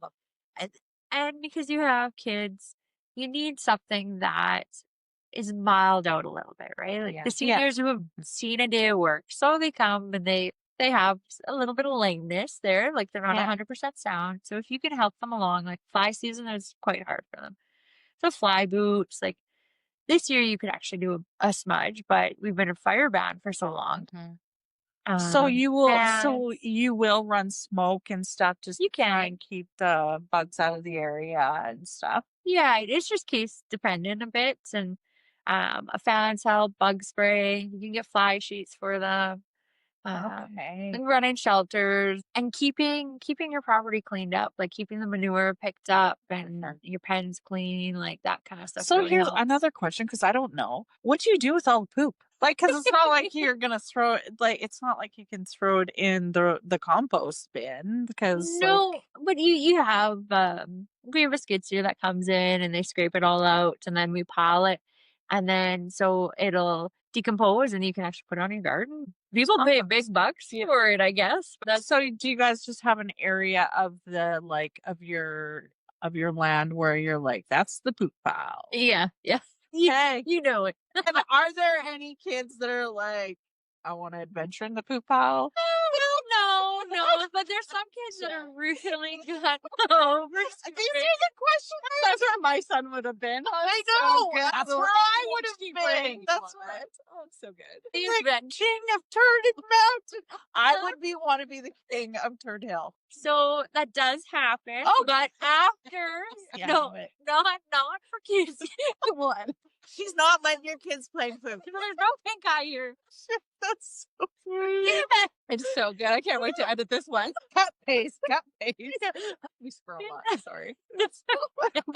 and because you have kids, you need something that is mild out a little bit, right? Like the seniors who have seen a day of work, so they come and they have a little bit of lameness there, like they're not 100% sound. So if you can help them along, like fly season is quite hard for them. So fly boots, like this year you could actually do a smudge, but we've been in fire ban for so long. So you and will run smoke and stuff just You to try can. and keep the bugs out of the area and stuff. Yeah, it's just case dependent a bit. And a fan's help, bug spray. You can get fly sheets for them. Okay. And running shelters and keeping your property cleaned up, like keeping the manure picked up and your pens clean, like that kind of stuff. So really here's helps. another question because I don't know. What do you do with all the poop? Like, because it's not like you're gonna throw it. Like, it's not like you can throw it in the compost bin because No, but you have we have a skid steer that comes in and they scrape it all out and then we pile it and then so it'll decompose and you can actually put it on your garden. People pay big bucks for it, I guess. But So do you guys just have an area of the of your land where you're like, that's the poop pile? yeah. Okay. You know it. And are there any kids that are like, I want to adventure in the poop pile? No, but there's some kids that are really good. Oh, These are the questions. That's where my son would have been. I know. That's where I would have been. That's what. Oh, it's so good. The king of Turd Mountain. I want to be the king of Turd Hill. So that does happen. Oh. But after, Yeah, not for kids. What? She's not letting your kids play poop. There's no pink eye here. That's so It's so good. I can't wait to edit this one. cut paste. We scroll up. Sorry.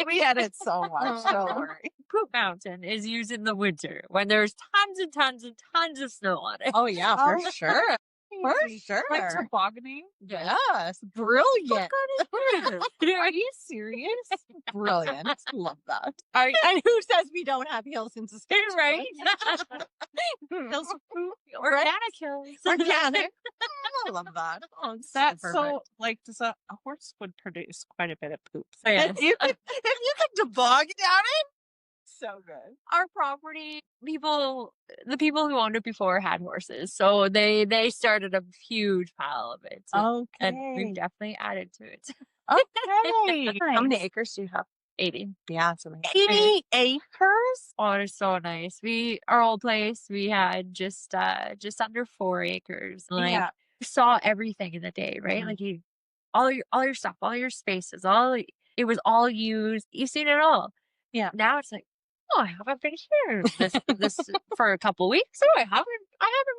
We edit so much. Don't worry. Poop Mountain is used in the winter when there's tons and tons and tons of snow on it. Oh yeah, for sure. For sure. Like tobogganing. Yes. Brilliant. Are you serious? Brilliant. Love that. And who says we don't have hills in Saskatoon? Right? Hills of poop. Organic hills. Organic. I love that. Oh, it's That's so so perfect. like a horse would produce quite a bit of poop. Oh, yes. If you could toboggan down it, so good. Our property, the people who owned it before had horses, so they started a huge pile of it. So, and we've definitely added to it. Okay. How many acres do you have? 80. Yeah, it's amazing. 80 acres? Oh, it is so nice. Our old place, we had just under 4 acres. Like, Yeah. you saw everything in the day, right? Mhm. Like all your stuff, all your spaces, it was all used. You've seen it all. Yeah. Now it's like, oh, I haven't been here this for a couple weeks. Oh, I haven't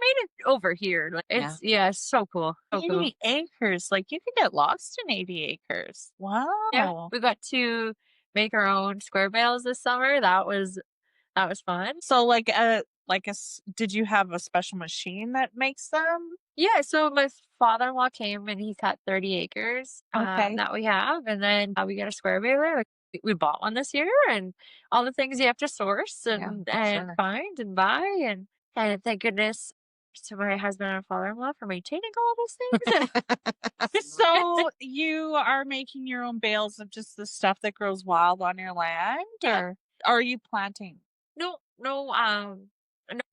made it over here. Like, it's so cool. So 80 cool. acres. Like you could get lost in 80 acres. Wow. Yeah, we got to make our own square bales this summer. That was fun. So did you have a special machine that makes them? Yeah, so my father-in-law came and he cut 30 acres that we have, and then we got a square baler. Like, we bought one this year, and all the things you have to source and find and buy, and thank goodness to my husband and father-in-law for maintaining all those things. So you are making your own bales of just the stuff that grows wild on your land, or are you planting? No.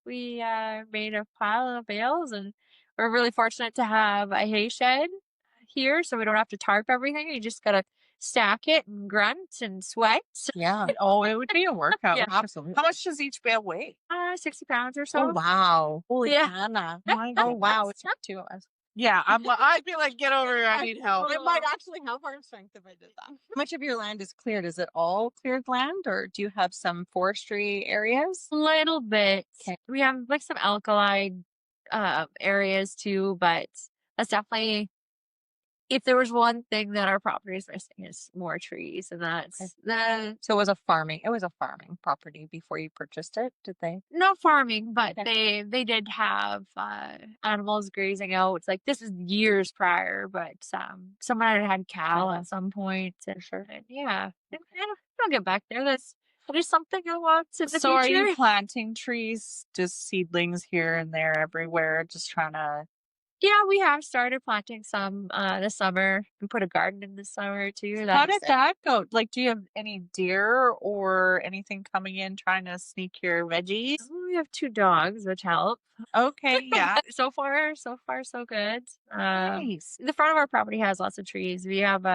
We made a pile of bales, and we're really fortunate to have a hay shed here, so we don't have to tarp everything. You just gotta stack it and grunt and sweat. Yeah. Oh, it would be a workout. Yeah. Absolutely. How much does each bale weigh? 60 pounds or Oh, so. wow. Holy Yeah. Hannah. My Oh, wow. goodness. It's not two of us. Yeah, I'd be like, get over here. I need help. It might actually help our strength if I did that. How much of your land is cleared? Is it all cleared land, or do you have some forestry areas? A little bit. Okay. We have like some alkaline areas too, but that's definitely, if there was one thing that our property is missing, is more trees, and that's So it was a farming property before you purchased it, did they? not farming, but Okay. they did have animals grazing out. It's like this is years prior, but someone had cattle at some point, and, Sure. and yeah, and I'll get back there. That is something I want in the So are future. you planting trees, just seedlings here and there everywhere, just trying to... Yeah, we have started planting some this summer. We put a garden in this summer too. How That's did that go? Like, do you have any deer or anything coming in trying to sneak your veggies? we have 2 dogs, which help. Okay, yeah. So far, so good. Nice. The front of our property has lots of trees. We have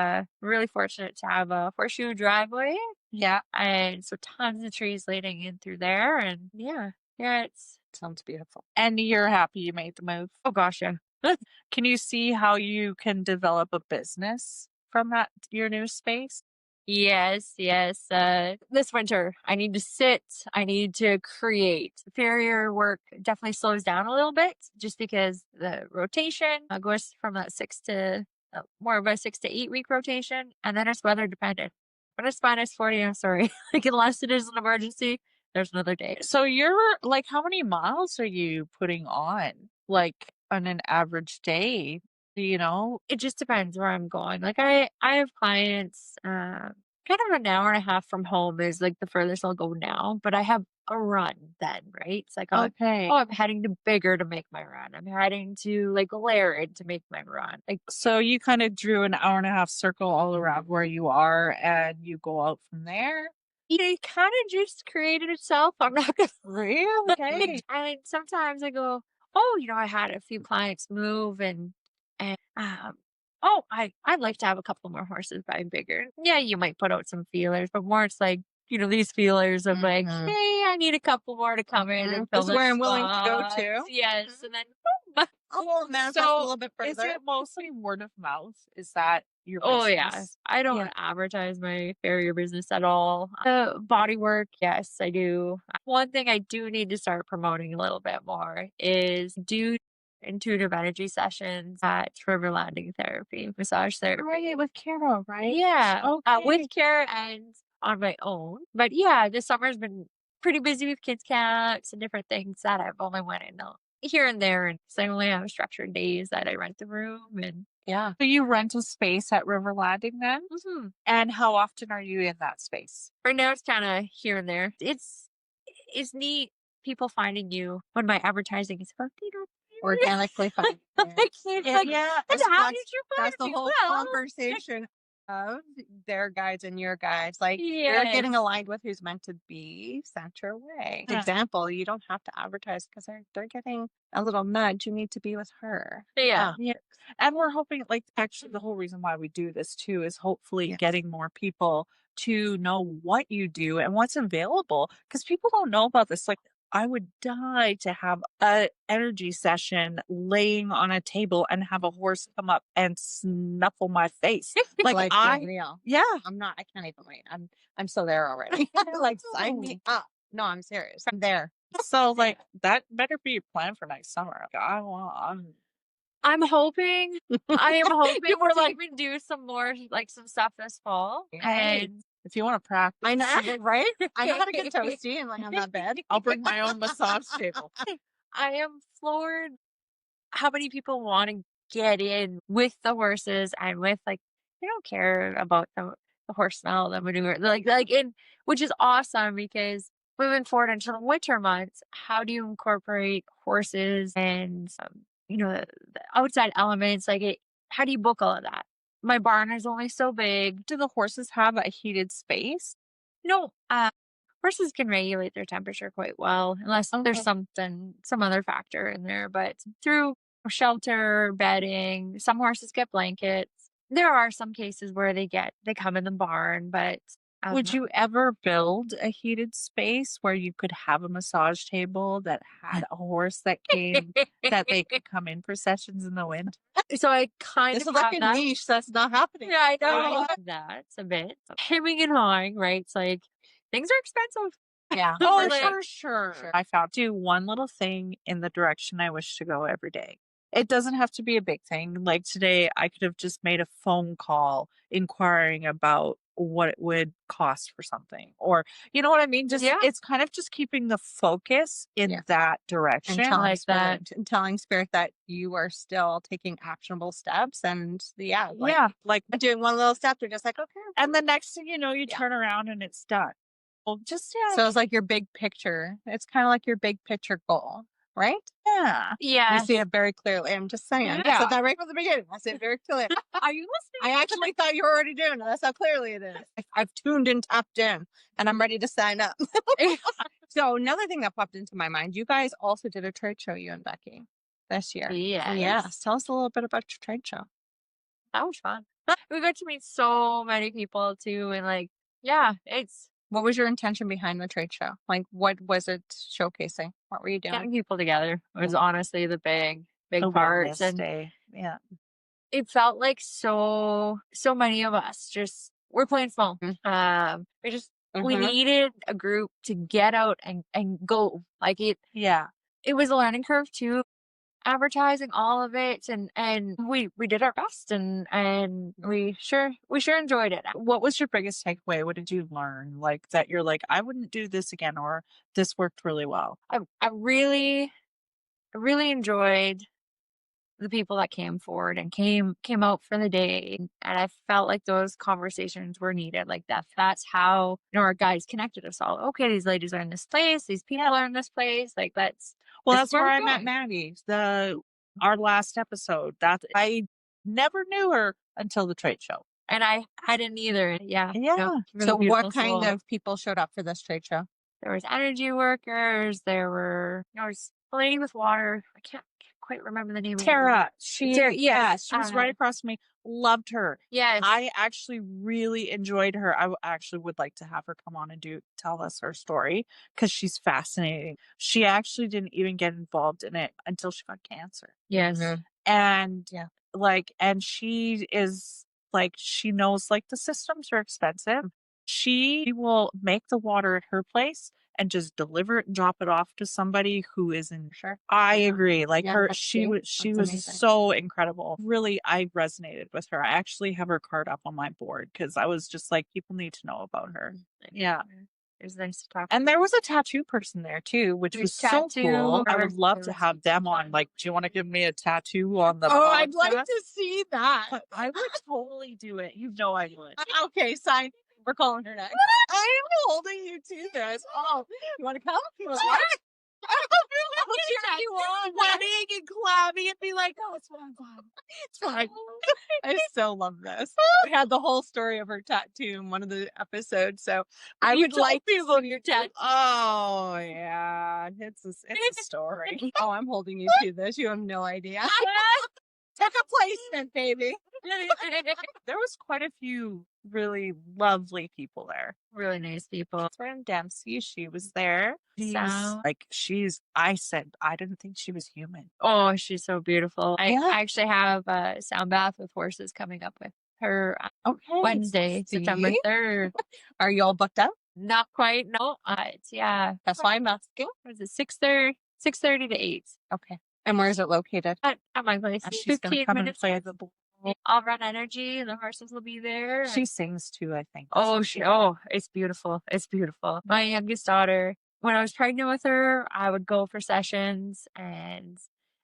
really fortunate to have a horseshoe driveway, Yeah. and so tons of trees leading in through there. And yeah, it's Sounds beautiful. And you're happy you made the move. oh gosh, yeah. Can you see how you can develop a business from your new space? Yes. This winter, I need to sit. I need to create. Farrier work definitely slows down a little bit, just because the rotation goes from that more of a 6 to 8 week rotation, and then it's weather dependent. When it's -40, I'm sorry. Like, unless it is an emergency, there's another day. So you're like, how many miles are you putting on, like, on an average day? Do you know? It just depends where I'm going. Like, I have clients, kind of an hour and a half from home is like the furthest I'll go now, but I have a run then, right? It's like, Okay. oh, I'm heading to Bigger to make my run. I'm heading to like Laird to make my run. Like, So you kind of drew an hour and a half circle all around where you are, and you go out from there? it kind of just created itself. I'm not gonna Really? Okay. and sometimes I go, oh, I had a few clients move, and oh, I'd like to have a couple more horses by Bigger. Yeah, you might put out some feelers, but more it's like, these feelers of like, Mhm. hey, I need a couple more to come in and fill This is where this I'm willing to go spot. to. Yes, and then Oh, man, that's a So little bit is further. it mostly word of mouth? Is that your oh yeah, business? I don't Yeah. advertise my farrier business at all. Body work, yes, I do. One thing I do need to start promoting a little bit more is do intuitive energy sessions at river landing therapy, massage therapy. Right, with Carol, right? Yeah, Okay. with care and on my own. But yeah, this summer's been pretty busy with kids camps and different things that I've only went in here and there, and so I only have structured days that I rent the room. And Yeah. So you rent a space at River Landing then? And how often are you in that space? right now it's kind of here and there. It's neat, people finding you when my advertising is about Organically fine. I can't, Yeah, like, yeah, and how did you find that's the me? whole Well, conversation of their guides and your guides. Like, you're getting yes. aligned with who's meant to be sent your way. Yeah. Example, you don't have to advertise because they're getting a little nudge. You need to be with her. Yeah. Yeah. And we're hoping, like, actually, the whole reason why we do this too is hopefully Yes. getting more people to know what you do and what's available, because people don't know about this. Like, I would die to have a energy session laying on a table and have a horse come up and snuffle my face. Like, for real. yeah. I can't even wait. I'm so there already. Like, sign me up. No, I'm serious. I'm there. So, like, that better be your plan for next summer. I'm hoping. I am hoping We're to like- even do some more, like, some stuff this fall. Hey. And If you want to practice, I know, right? I know how to get toasty and lay on that bed. I'll bring my own massage table. I am floored how many people want to get in with the horses, and with, like, they don't care about the horse smell, the manure, which is awesome, because moving forward into the winter months, how do you incorporate horses and the outside elements? How do you book all of that? My barn is only so big. Do the horses have a heated space? No, horses can regulate their temperature quite well, unless there's Okay. some other factor in there. But through shelter, bedding. Some horses get blankets. There are some cases where they come in the barn, but Would you ever build a heated space where you could have a massage table that had a horse that came that they could come in for sessions in the winter? So I kind This of is like have a that. niche that's not happening. Yeah, I know. I have that a bit. Hemming and hawing, right? It's like things are expensive. Yeah. Oh, Like, for sure. I found do one little thing in the direction I wish to go every day. It doesn't have to be a big thing. Like today, I could have just made a phone call inquiring about what it would cost for something. Or, you know what I mean? Just Yeah. it's kind of just keeping the focus in Yeah. that And direction. telling like that. Spirit, and telling Spirit that you are still taking actionable steps, and like Yeah. Like doing one little step, they're just like, okay. and the next thing you know, you Yeah. turn around and it's done. Well, just So it's like your big picture. It's kind of like your big picture goal, right? yeah. Yeah. You see it very clearly. I'm just saying. I Yeah. said that right from the beginning. I said it very clearly. Are you listening? I actually thought you were already doing it. That's how clearly it is. I've tuned and tapped in, and I'm ready to sign up. So another thing that popped into my mind, you guys also did a trade show, you and Becky, this year. Yes. Tell us a little bit about your trade show. That was fun. We got to meet so many people too, and like, yeah, it's What was your intention behind the trade show? Like, what was it showcasing? What were you doing? getting people together. It was honestly the big A part, wellness and day. Yeah. it felt like so many of us just we're playing small. We just we Mhm. needed a group to get out and go. Like Yeah. it was a learning curve too. Advertising all of it, and we did our best, and we sure enjoyed it. What was your biggest takeaway? What did you learn? Like that you're like, I wouldn't do this again, or this worked really well. I really enjoyed the people that came forward and came out for the day, and I felt like those conversations were needed. Like that's how our guides connected us all. Okay, these ladies are in this place, these people are in this place. Like that's That's where we're I met going. Maddie. Our last episode. That I never knew her until the trade show. And I didn't either. Yeah. Yeah. So what kind of of people showed up for this trade show? there was energy workers, there were there was a lady with water. I can't quite remember the name of Tara. Tara, yes. She was right across from me. Loved her. Yes. I actually really enjoyed her. I actually would like to have her come on and tell us her story because she's fascinating. She actually didn't even get involved in it until she got cancer. Yes. And Yeah. and she is like, she knows like the systems are expensive. She will make the water at her place and just deliver it and drop it off to somebody who is in. Sure. I agree. Like Yeah, her, that's she cute. was That's amazing. so incredible. Really, I resonated with her. I actually have her card up on my board because I was just like, people need to know about her. Yeah. It was nice to talk. And there was a tattoo person there too, which was so cool. I would love to have them on. Like, do you want to give me a tattatu on the Oh, I'd like podcast? to see that. I would totally do it. You know I would. Okay, sign. We're calling her next. I am holding you to this. Oh, you want to come? You want to watch? Cheer you on, sweating and clammy, and be like, "Oh, it's fine, it's fine." I so love this. We had the whole story of her tattoo in one of the episodes, so I would like people your tattoo. Oh yeah, it's a story. Oh, I'm holding you to this. You have no idea. Took a placement, baby. There was quite a few really lovely people there. Really nice people. Fran Dempsey, she was there. So- I said, I didn't think she was human. Oh, she's so beautiful. Yeah. I actually have a sound bath with horses coming up with her Okay. Wednesday, See? September 3rd. Are you all booked up? Not quite. No, it's That's why I'm asking. Was it 6:30 to 8 Okay. And where is it located? at my place? And she's going to 15 come and minutes. play the ball. I'll run energy, and the horses will be there. She sings too, I think. It's beautiful. It's beautiful. My youngest daughter, when I was pregnant with her, I would go for sessions, and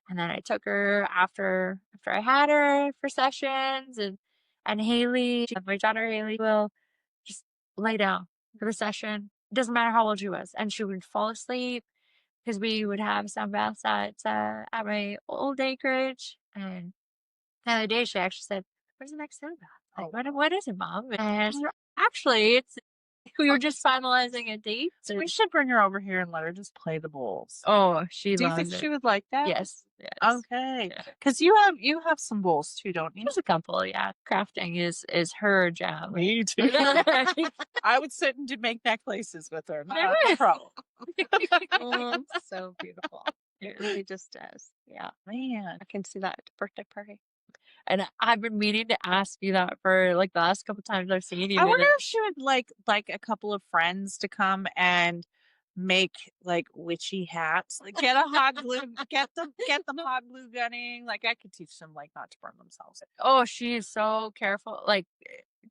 then I took her after I had her for sessions, and Haley, my daughter Haley, will just lay down for the session. It doesn't matter how old she was, and she would fall asleep because we would have sound baths at my old acreage. And the other day, she actually said, "Where's the next sound bath? Like, what is it, Mom?" And actually, we were just finalizing a date. We should bring her over here and let her just play the bowls. Oh, she Do you loves think it. she would like that? Yes. Okay. Yeah. Because you have some bowls too, don't you? There's a couple, yeah. Crafting is her jam. Me too. I would sit and make necklaces with her. No problem. Oh, so beautiful. It really just does. Yeah. Man. I can see that at the birthday party. And I've been meaning to ask you that for like the last couple times I've seen you. I wonder if she would like a couple of friends to come and make like witchy hats. Like get a hot glue, get them hot glue gunning. Like I could teach them like not to burn themselves. Oh, she is so careful. Like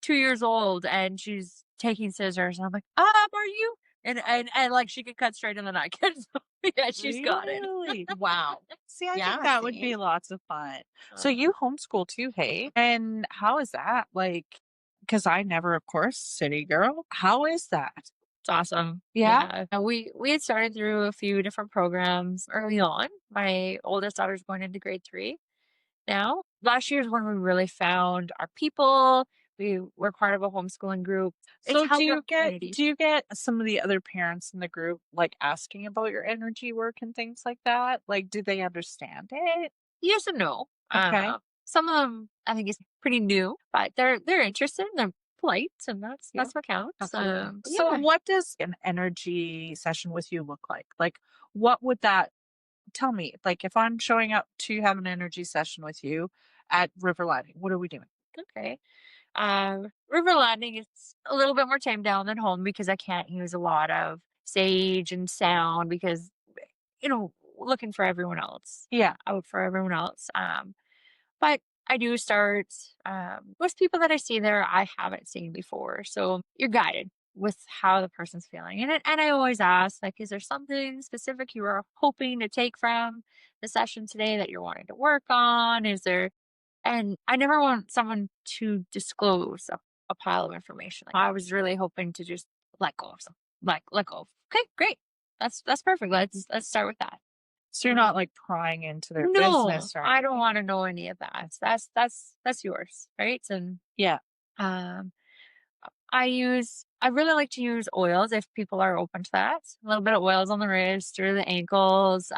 2 years old and she's taking scissors. And I'm like, are you? And like she could cut straight in the neck. Yeah, she's got it. Really? Wow. See, I Yeah, think that would see? be lots of fun. So you homeschool too, hey? And how is that? Like, because I never, of course, city girl. How is that? It's awesome. Yeah? We had started through a few different programs early on. My oldest daughter's going into grade 3 now. Last year is when we really found our people. We were part of a homeschooling group. So helped do our you get communities. some of the other parents in the group like asking about your energy work and things like that? Like, do they understand it? Yes and no. Okay. Some of them I think is pretty new, but they're interested. They're polite, and that's what counts. Absolutely. So Yeah. what does an energy session with you look like? Like, what would that tell me? Like, if I'm showing up to have an energy session with you at River Landing, what are we doing? Okay. River Landing is a little bit more tamed down than home because I can't use a lot of sage and sound because, looking for everyone else. Yeah. Out for everyone else. But I do start, most people that I see there, I haven't seen before. So you're guided with how the person's feeling. And I always ask, like, is there something specific you are hoping to take from the session today that you're wanting to work on? And I never want someone to disclose a pile of information. Like, I was really hoping to just let go of something. Let go of. Okay, great. That's perfect. Let's start with that. So you're not like prying into their No, business, right? I don't want to know any of that. That's yours, right? And Yeah. um, I really like to use oils if people are open to that. A little bit of oils on the wrist or the ankles,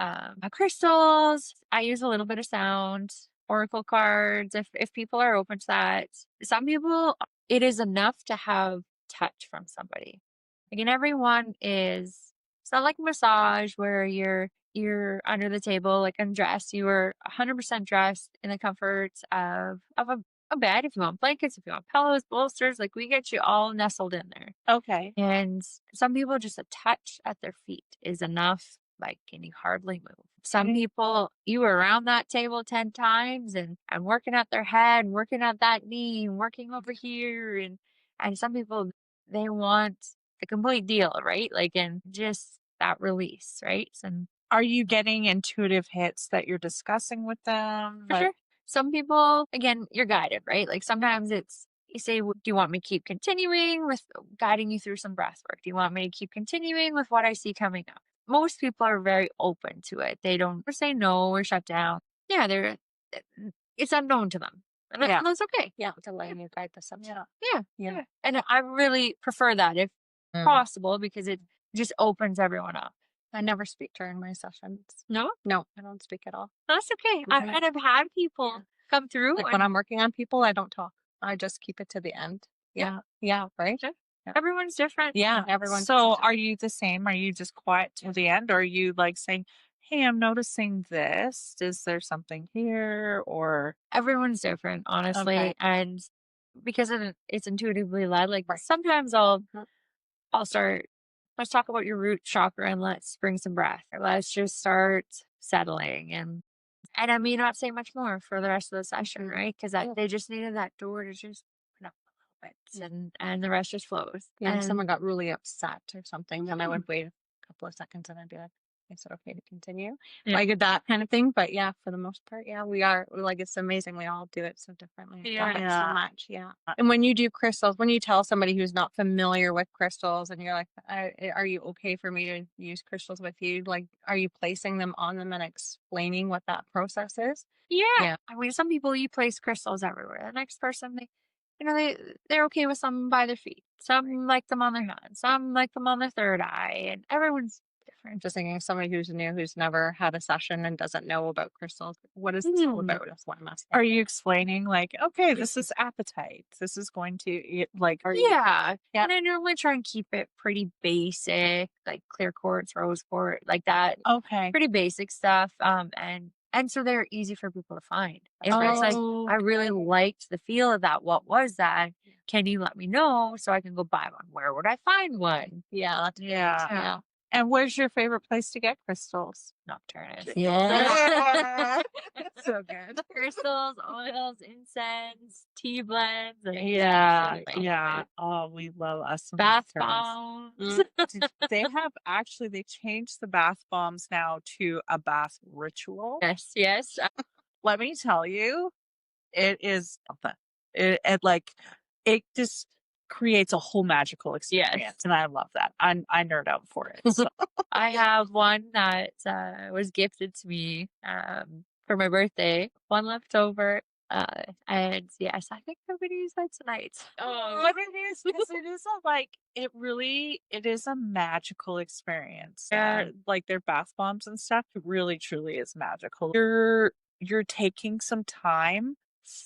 crystals. I use a little bit of sound, oracle cards if people are open to that. Some people, it is enough to have touch from somebody. Again, everyone is. It's not like massage where you're under the table like undressed. You are 100% dressed in the comforts of a bed. If you want blankets, if you want pillows, bolsters, like we get you all nestled in there. Okay. And some people, just a touch at their feet is enough. Like, can you hardly move? Some people, you were around that table 10 times and working at their head, working at that knee, and working over here. And some people, they want the complete deal, right? Like, and just that release, right? And Are you getting intuitive hits that you're discussing with them? for sure. Some people, again, you're guided, right? Like sometimes it's, you say, do you want me to keep continuing with guiding you through some breath work? Do you want me to keep continuing with what I see coming up? Most people are very open to it. They don't say no or shut down. Yeah, it's unknown to them. And that's okay. Yeah, to letting you guide the subject. Yeah. And I really prefer that if possible because it just opens everyone up. I never speak during my sessions. No? No, I don't speak at all. That's okay. And I've had people come through. Like when I'm working on people, I don't talk. I just keep it to the end. Yeah. Yeah. Right. Sure. Yeah. Everyone's different. Yeah. Everyone's So different. are you the same? Are you just quiet till the end? Or are you like saying, hey, I'm noticing this. Is there something here? Or Everyone's different, honestly. Okay. And because it's intuitively led, like sometimes I'll start, let's talk about your root chakra and let's bring some breath. Or let's just start settling. And I may not say much more for the rest of the session, right? Because they just needed that door to just open up a little bit and the rest just flows. Yeah. And If someone got really upset or something, then I would wait a couple of seconds and I'd be like, is it okay to continue? Yeah. Like that kind of thing. But yeah, for the most part, yeah, we're like, it's amazing. We all do it so differently. I love it so much. Yeah. And when you do crystals, when you tell somebody who's not familiar with crystals and you're like, are you okay for me to use crystals with you? Like, are you placing them on them and explaining what that process is? Yeah. Yeah. I mean, some people, you place crystals everywhere. The next person, they're okay with some by their feet. Some like them on their hands. Some like them on their third eye, and everyone's different. Just thinking of somebody who's new, who's never had a session and doesn't know about crystals. What is this all about? That's what I'm asking. Are you explaining like, okay, this is appetite. This is going to like, Yeah. Yeah. And I normally try and keep it pretty basic, like clear quartz, rose quartz, like that. okay. Pretty basic stuff. And so they're easy for people to find. If it's like, I really liked the feel of that. What was that? Can you let me know so I can go buy one? Where would I find one? Yeah, that's Yeah. yeah. And where's your favorite place to get crystals? Nocturnus. Yeah. So good. Crystals, oils, incense, tea blends. Yeah. Absolutely. Yeah. Oh, we love us some Bath Nocturnus. bombs. They have actually, they changed the bath bombs now to a bath ritual. Yes, yes. Let me tell you, it is something. It like, it just creates a whole magical experience. Yes. And I love that. I nerd out for it. So. I have one that was gifted to me for my birthday. One left over. And yes, I think I'm gonna use that tonight. But it is because it is a like it is a magical experience. Yeah. Like their bath bombs and stuff, it really truly is magical. You're taking some time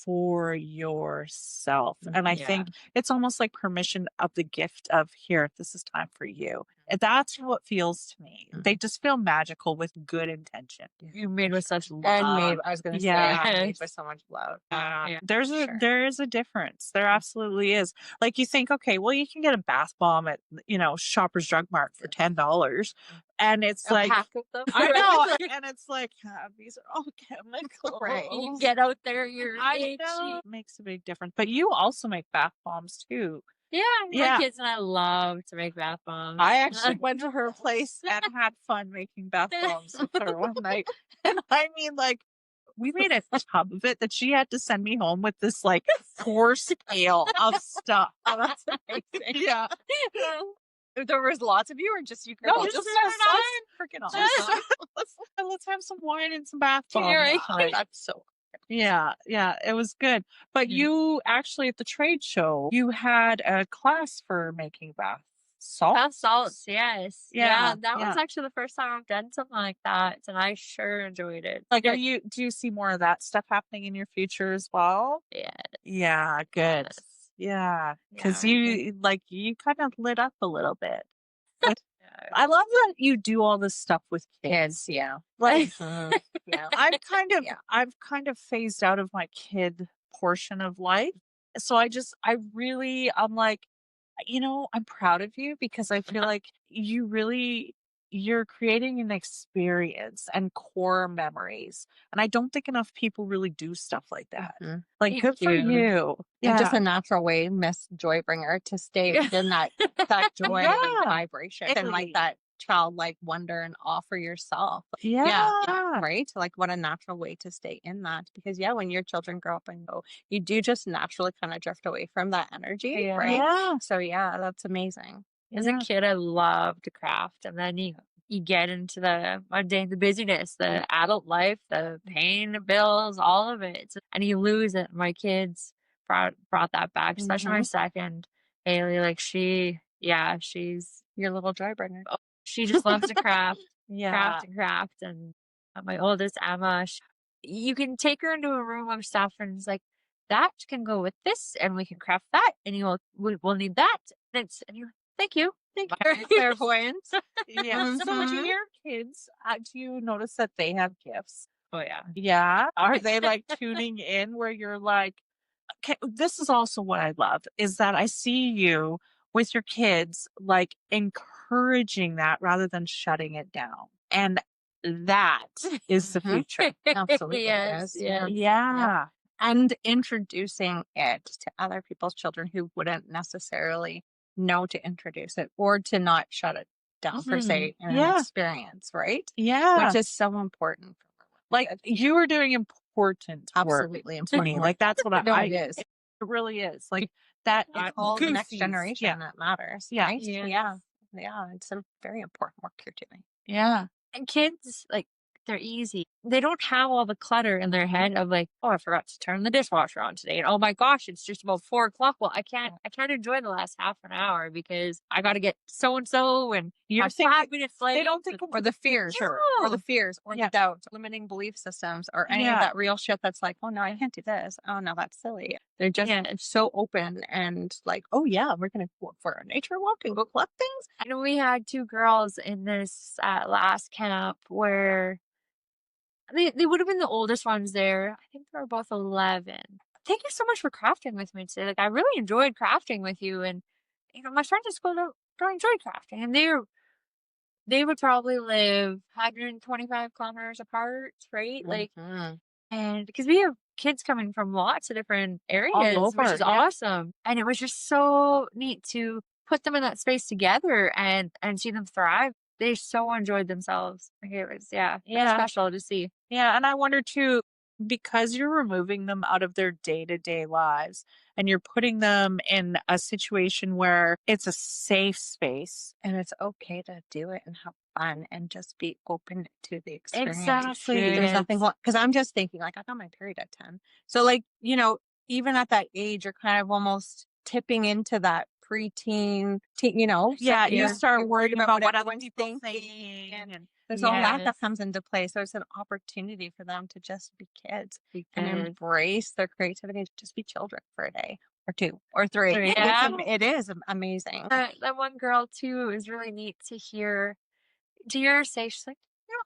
for yourself. And I think it's almost like permission of the gift of here, this is time for you. And that's how it feels to me. They just feel magical with good intention. You made with such love. And made, I was going to Yeah. say, made with so much love. Yeah, There is a difference. There absolutely is. Like you think, okay, well, you can get a bath bomb at, Shoppers Drug Mart for $10. And it's A like, pack of them. I know. And it's like, these are all chemical. Right. You can get out there, you're I itchy. know. It makes a big difference. But you also make bath bombs too. Yeah, Yeah. my kids and I love to make bath bombs. I actually went to her place and had fun making bath bombs with her one night. And I mean, like, we made a tub of it that she had to send me home with this like 4 scale of stuff. Oh, that's amazing. Yeah. There was lots of you, or just you No, girls? just us. us. Freaking Just- awesome. let's have some wine and some bath bombs. Right. tonight. That's so. Yeah, it was good. But you actually at the trade show, you had a class for making bath salts. Bath salts, yes. Yeah, That yeah. was actually the first time I've done something like that, and I sure enjoyed it. Like, do you see more of that stuff happening in your future as well? Yeah. Yeah, good. Yes. Yeah, because Yeah. you kind of lit up a little bit. Yeah. I love that you do all this stuff with kids. Kids, yeah. Like, Yeah. I've Yeah. kind of phased out of my kid portion of life. So I'm like, I'm proud of you because I feel like you're creating an experience and core memories. And I don't think enough people really do stuff like that. Mhm. Like, Thank good for you. you. And just Yeah. a natural way, Miss Joybringer, to stay in that joy Yeah. and vibration and Totally. like that childlike wonder and awe for yourself. Yeah. Right? Like what a natural way to stay in that. Because when your children grow up and go, you do just naturally kind of drift away from that energy. Yeah. Right? Yeah. So that's amazing. As a kid, I loved to craft, and then you get into the mundane, the busyness, the adult life, the pain, the bills, all of it, and you lose it. My kids brought that back, especially my second, Haley. Like she's Your little Joybringer. she just loves to craft, Yeah. craft, and my oldest Emma, you can take her into a room of stuff, and it's like that can go with this, and we can craft that, and we'll need that, and you're like, thank you. Clairvoyance. Yeah. So do your kids, do you notice that they have gifts? Oh yeah. Yeah. Are they like tuning in where you're like, okay, this is also what I love is that I see you with your kids, like encouraging that rather than shutting it down. And that is the Mhm. future. Absolutely. Yes, is. yes. Yeah. And introducing it to other people's children who wouldn't necessarily know to introduce it or to not shut it down per se in Yeah. an experience, right? Yeah. Which is so important. Like you are doing important work Absolutely to me. important. Like that's what No, I it is. It really is. Like that. It's all the next goofies. generation Yeah. that matters. Yeah. Right? Yes. Yeah. It's a very important work you're doing. Yeah. And kids, like, they're easy. They don't have all the clutter in their head of like, oh, I forgot to turn the dishwasher on today. And oh my gosh, it's just about 4 o'clock. Well, I can't enjoy the last half an hour because I got to get so and so and You're have thinking 5 minute flight. they don't think Or the fears, or No. the fears, or Yeah. the doubts, limiting belief systems, or any of Yeah. that real shit that's like, oh no, I can't do this. Oh no, that's silly. They're just Yeah. so open and like, oh yeah, we're gonna go for a nature walk and go collect things. I know we had 2 girls in this last camp where they would have been the oldest ones there. I think they were both 11. Thank you so much for crafting with me today. Like, I really enjoyed crafting with you. And, my friends at school don't enjoy crafting. And they would probably live 125 kilometers apart, right? Like, Mhm. and because we have kids coming from lots of different areas, which over, is yeah. awesome. And it was just so neat to put them in that space together and see them thrive. They so enjoyed themselves. Like it was, really Yeah. special to see. Yeah. And I wonder too, because you're removing them out of their day-to-day lives and you're putting them in a situation where it's a safe space. And it's okay to do it and have fun and just be open to the experience. Exactly. There's nothing wrong. Because I'm just thinking, like, I got my period at 10. So, like, even at that age, you're kind of almost tipping into that preteen, Yeah, second you year. start You're worrying about what other everyone's people thinking, think. And there's all that Yes. comes into play. So it's an opportunity for them to just be kids and Because embrace their creativity, just be children for a day or 2 or 3. Three, It's yeah. it is amazing. That one girl too is really neat to hear her say, she's like,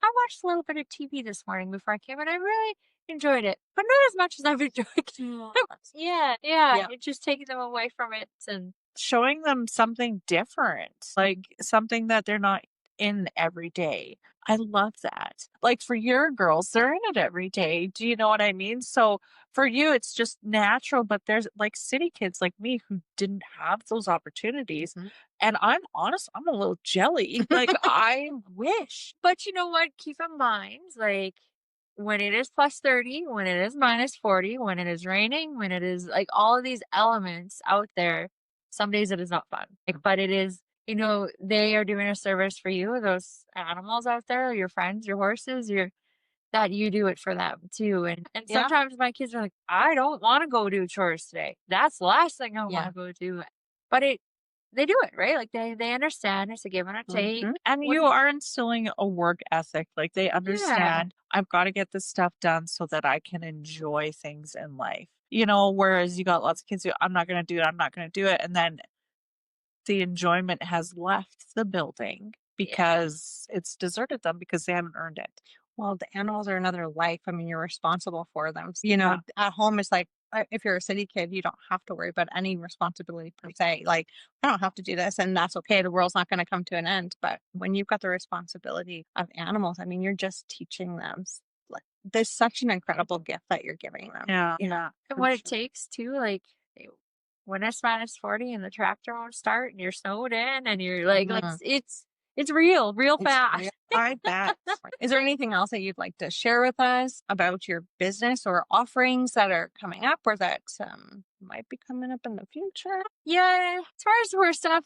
I watched a little bit of TV this morning before I came and I really enjoyed it, but not as much as I've enjoyed. Yeah. Yeah. It's just taking them away from it and showing them something different, like something that they're not in every day. I love that. Like for your girls, they're in it every day. Do you know what I mean? So for you, it's just natural, but there's like city kids like me who didn't have those opportunities. Mhm. And I'm honest, I'm a little jelly. Like I wish. But you know what? Keep in mind, like when it is plus 30, when it is minus 40, when it is raining, when it is like all of these elements out there, some days it is not fun. Like, but it is, they are doing a service for you, those animals out there, your friends, your horses, that you do it for them too. And Yeah. sometimes my kids are like, I don't want to go do chores today. That's the last thing I Yeah. want to go do. But they do it, right? Like they understand it's a give and a take. Mhm. And What you do you- are instilling a work ethic. Like they understand I've got to get this stuff done so that I can enjoy things in life. Whereas you got lots of kids who I'm not going to do it, I'm not going to do it. And then the enjoyment has left the building because it's deserted them because they haven't earned it. Well, the animals are another life. I mean, you're responsible for them. Yeah. At home, it's like, if you're a city kid, you don't have to worry about any responsibility per se. Like, I don't have to do this, and that's okay. The world's not going to come to an end. But when you've got the responsibility of animals, I mean, you're just teaching them. Like, there's such an incredible gift that you're giving them. Yeah. And what it takes too, like when it's minus 40 and the tractor won't start and you're snowed in and you're like, Mhm. it's real It's fast. real. I bet. Is there anything else that you'd like to share with us about your business or offerings that are coming up or that might be coming up in the future? Yeah, as far as horse stuff,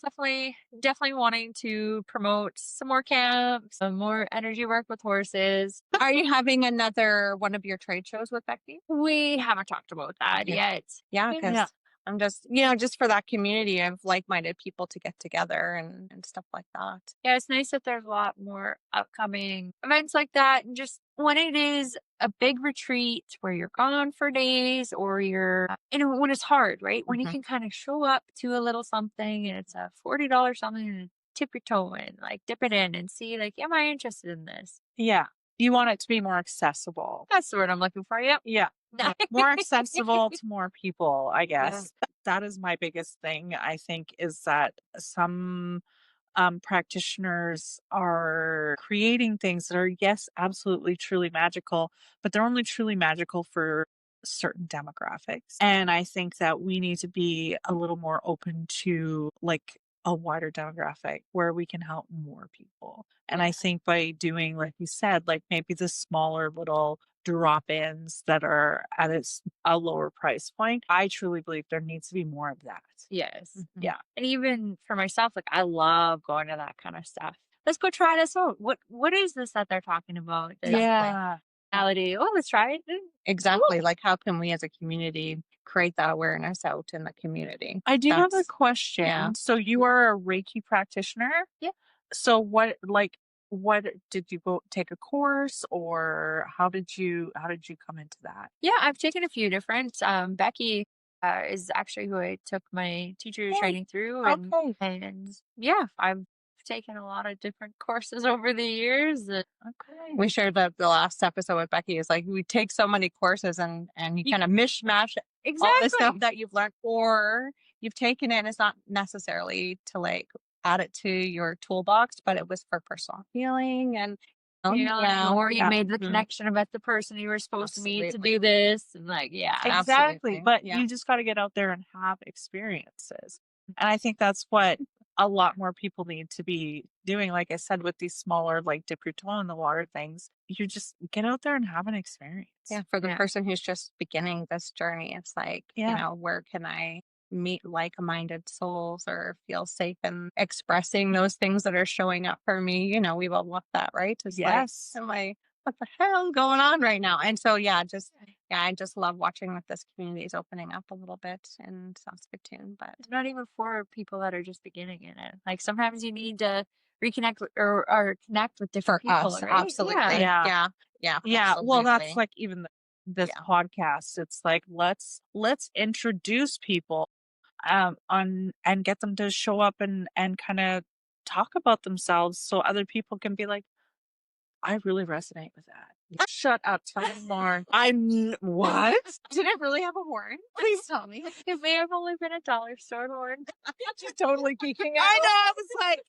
definitely wanting to promote some more camps, some more energy work with horses. Are you having another one of your trade shows with Becky? We haven't talked about that Okay. yet. Yeah, Yeah. because I'm just, just for that community of like-minded people to get together and stuff like that. Yeah, it's nice that there's a lot more upcoming events like that. And just when it is a big retreat where you're gone for days or when it's hard, right? When you Mhm. can kind of show up to a little something and it's a $40 something and tip your toe in, like dip it in and see, like, am I interested in this? Yeah. You want it to be more accessible. That's the word I'm looking for. Yep. Yeah. More accessible to more people, I guess. Yeah. That is my biggest thing, I think, is that some practitioners are creating things that are, yes, absolutely, truly magical, but they're only truly magical for certain demographics. And I think that we need to be a little more open to like a wider demographic where we can help more people. And I think by doing, like you said, like maybe the smaller little drop-ins that are at a lower price point, I truly believe there needs to be more of that. Yes. Mhm. Yeah. And even for myself, like I love going to that kind of stuff. let's go try this out. What is this that they're talking about? This reality. Oh, let's try it. Exactly. Like, how can we as a community create that awareness out in the community? I do have a That's- question. yeah. So you are a Reiki practitioner? Yeah. So what did you go take a course, or how did you come into that? Yeah, I've taken a few different. Becky is actually who I took my teacher training through, and Okay. yeah, I've taken a lot of different courses over the years. Okay. We shared that the last episode with Becky is like, we take so many courses and you kind of mishmash all the stuff that you've learned, or you've taken it and it's not necessarily to like add it to your toolbox, but it was for personal healing and or you made the Mhm. connection about the person you were supposed to meet to Absolutely. do this, and like, yeah, Exactly. Absolutely. But Yeah. you just got to get out there and have experiences. And I think that's what a lot more people need to be doing. Like I said, with these smaller, like dip your toe in the water things, you just get out there and have an experience. Yeah, for the Yeah. person who's just beginning this journey, it's like, Yeah. you know, where can I meet like-minded souls or feel safe in expressing those things that are showing up for me? You know, we all want that, right? It's Yes. like, am I, what the hell going on right now? And so, yeah, I just love watching that this community is opening up a little bit in Saskatoon. But it's not even for people that are just beginning in it. Like sometimes you need to reconnect or connect with different for people, us, right? absolutely. Yeah. Yeah. Yeah. Well, that's absolutely. like even this Yeah. podcast. It's like let's introduce people on and get them to show up and kind of talk about themselves so other people can be like, I really resonate with that. Shut up. Tell me more. What? Did it really have a warrant? Please tell me. It may have only been a dollar store horn. She's totally geeking out. I know. I was like,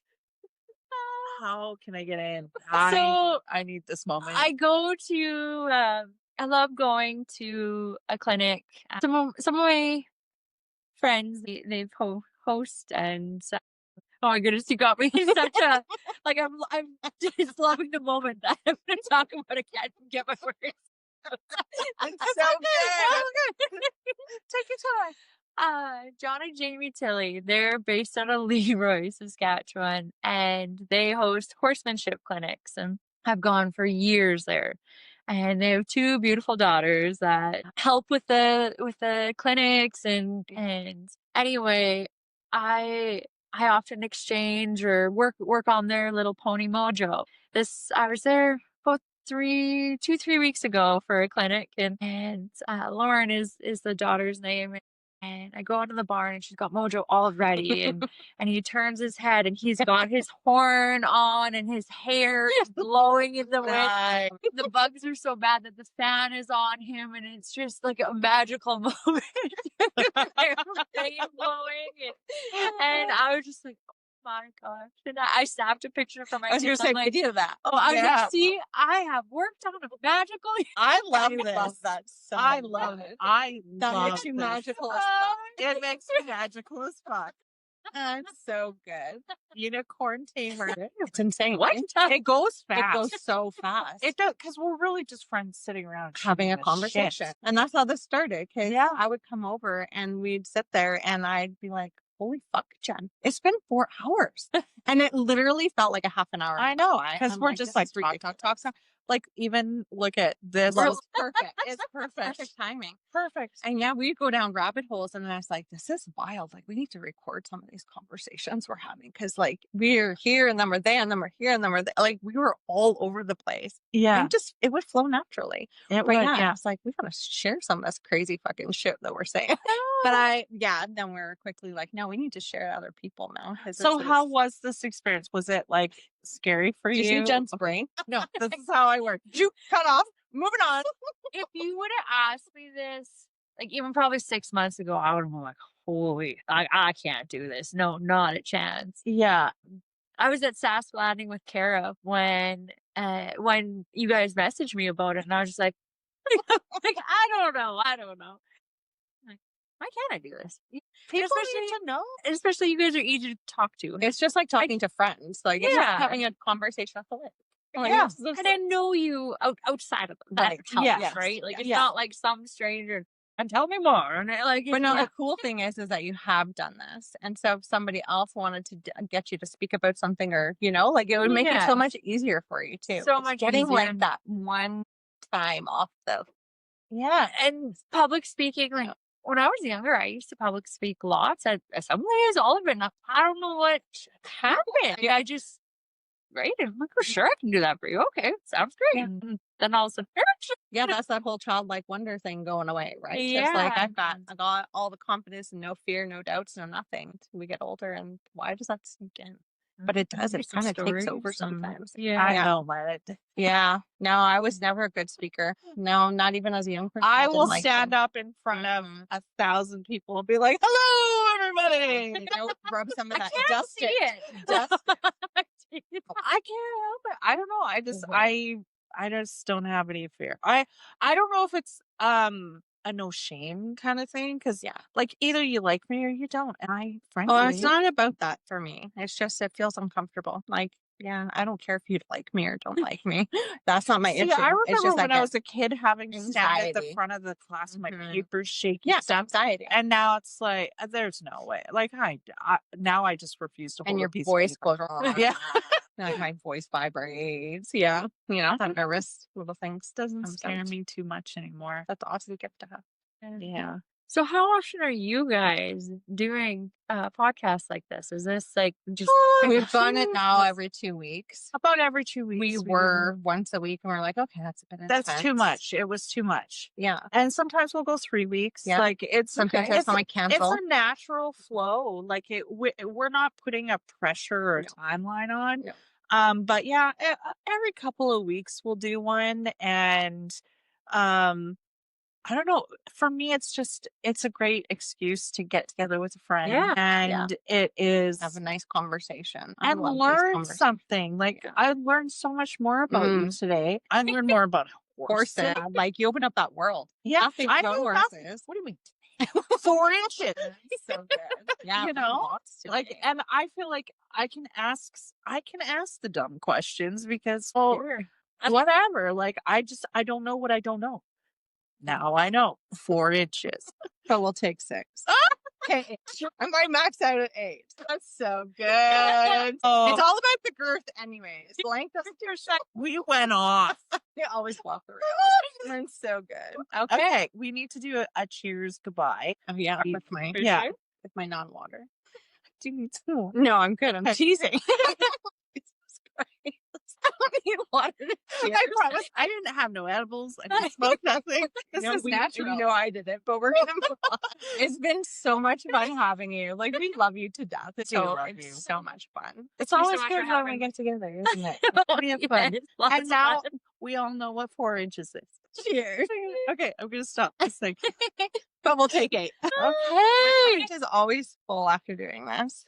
how can I get in? I need this moment. I go to I love going to a clinic. Some of my friends they've host and oh my goodness, you got me in such a like I'm just loving the moment that I'm going to talk about. I can't get my words. It's so good. Take your time. John and Jamie Tilley, they're based out of Leroy, Saskatchewan, and they host horsemanship clinics and have gone for years there. And they have two beautiful daughters that help with the clinics and anyway, I often exchange or work on their little pony mojo. I was there about 3 weeks ago for a clinic and Lauren is the daughter's name. And I go into the barn and she's got Mojo all ready and he turns his head and he's got his horn on and his hair is blowing in the wind. The bugs are so bad that the fan is on him and it's just like a magical moment. Rain blowing and I was just like, oh my gosh. And I snapped a picture from my I was going to say, like, video that. oh, I was like, see, I have worked on a magical. I love I this. love that so I love it. I That love makes you this. magical as fuck. It makes me magical as fuck. That's so good. Unicorn tamer. It's insane. What? right? It goes It fast. goes so fast. It does, because we're really just friends sitting around Having a shooting the conversation. shit. And that's how this started. Because Yeah. I would come over and we'd sit there and I'd be like, holy fuck, Jen. It's been 4 hours. And it literally felt like a half an hour. I know, I'm because we're just this like is talk. Like even look at this. It's perfect. It's perfect. Perfect timing. Perfect. And yeah, we'd go down rabbit holes and then I was like, this is wild. Like we need to record some of these conversations we're having. Cause like we're here and then we're there and then we're here and then we're there. Like we were all over the place. Yeah. And it would flow naturally. It But would, yeah, it's like, we gotta share some of this crazy fucking shit that we're saying. But then we're quickly like, no, we need to share to other people now. 'Cause So this how is- was this experience? Was it like scary for Did you? you see Jen's brain? No, this is how I work. You cut off. Moving on. If you would have asked me this, like even probably 6 months ago, I would have been like, holy, I can't do this. No, not a chance. Yeah. I was at Sask Landing with Kara when you guys messaged me about it, and I was just like, I don't know. Like, why can't I do this? People Especially- need to know. Especially you guys are easy to talk to. It's just like talking to friends. Like it's just Yeah. having a conversation at the lake. Like, Yeah. it's just And I know you outside of that Right. house, Yes. right? Like it's Yeah. not like some stranger. and tell me more. And But no, the cool thing is that you have done this. And so if somebody else wanted to get you to speak about something or, like it would make it so much easier for you too. So It's much getting easier. like that one time off the. Yeah. And public speaking, like when I was younger, I used to public speak lots at assemblies, all of it. And I don't know what happened. I just, right? I'm like, oh, sure, I can do that for you. Okay, sounds great. Yeah. And then all of a sudden, Yeah, that's that whole childlike wonder thing going away, right? It's like Yeah. I got all the confidence and no fear, no doubts, no nothing. We get older, and why does that sink in? But it does. It Some kind of takes stories over and- sometimes. Yeah. I don't let it. Yeah. No, I was never a good speaker. No, not even as a young person. I didn't will like stand to. up in front of Mhm. 1,000 people and be like, "Hello, everybody." Rub some of that can't dust. see it. Dust. I can't help it. I don't know. Mhm. I just don't have any fear. I don't know if it's a no shame kind of thing, because Yeah. like either you like me or you don't, and I frankly Well, it's not about that for me. It's just it feels uncomfortable. Like, yeah, I don't care if you like me or don't like me. That's not my See, issue. I It's remember just when I get was a kid having to stand at the anxiety. front of the class, my Mhm. papers shaking, Yeah, stuff. anxiety. And now it's like there's no way. Like now I just refuse to hold And your a piece voice of paper. goes. Yeah. Like my voice vibrates. Yeah. That nervous little things. Doesn't comes scare out. me too much anymore. That's an awesome gift to have. Yeah. So how often are you guys doing podcasts like this? Is this like just We've done it now every 2 weeks. About every 2 weeks. We do were once a week, and we're like, okay, that's a bit intense. That's too much. It was too much. Yeah. And sometimes we'll go 3 weeks. Yeah. Like it's Sometimes it's, I cancel. it's a natural flow. Like we're not putting a pressure or timeline on. No. But yeah, every couple of weeks we'll do one, and I don't know. For me, it's a great excuse to get together with a friend. Yeah. And it is Have a nice conversation. I and love these learn conversations. something. Like Yeah. I learned so much more about you today. I learned more about horses. Horses. Like you open up that world. Yeah, Nothing I about knew horses. nothing. What do you mean? 4 inches. So good. Yeah. You know, lots to like, me. and I feel like I can ask the dumb questions because Sure. whatever. Like I don't know what I don't know. Now I know 4 inches. But we'll take 6. Okay. I'm going max out at 8. That's so good. Oh. It's all about the girth anyways. Blank doesn't do shit. We went off. They always walk the rails. It's so good. Okay, we need to do a cheers goodbye. Oh yeah, with my Yeah. with my non-water. Do you need some more? No, I'm good. I'm teasing. Jesus Christ. I don't need water. I promise I didn't have no edibles. I didn't smoke nothing. This is natural. You know I did it, but we're gonna move on. It's been so much fun having you. Like we love you to death. It's love you. so much fun. It's Thank you so always much good for when having we me. get together, isn't it? We have Yeah, fun. it's lots And of now fun. we all know what 4 inches is. Cheers. Okay, I'm gonna stop this thing. But we'll take 8. Okay. My fridge is always full after doing this.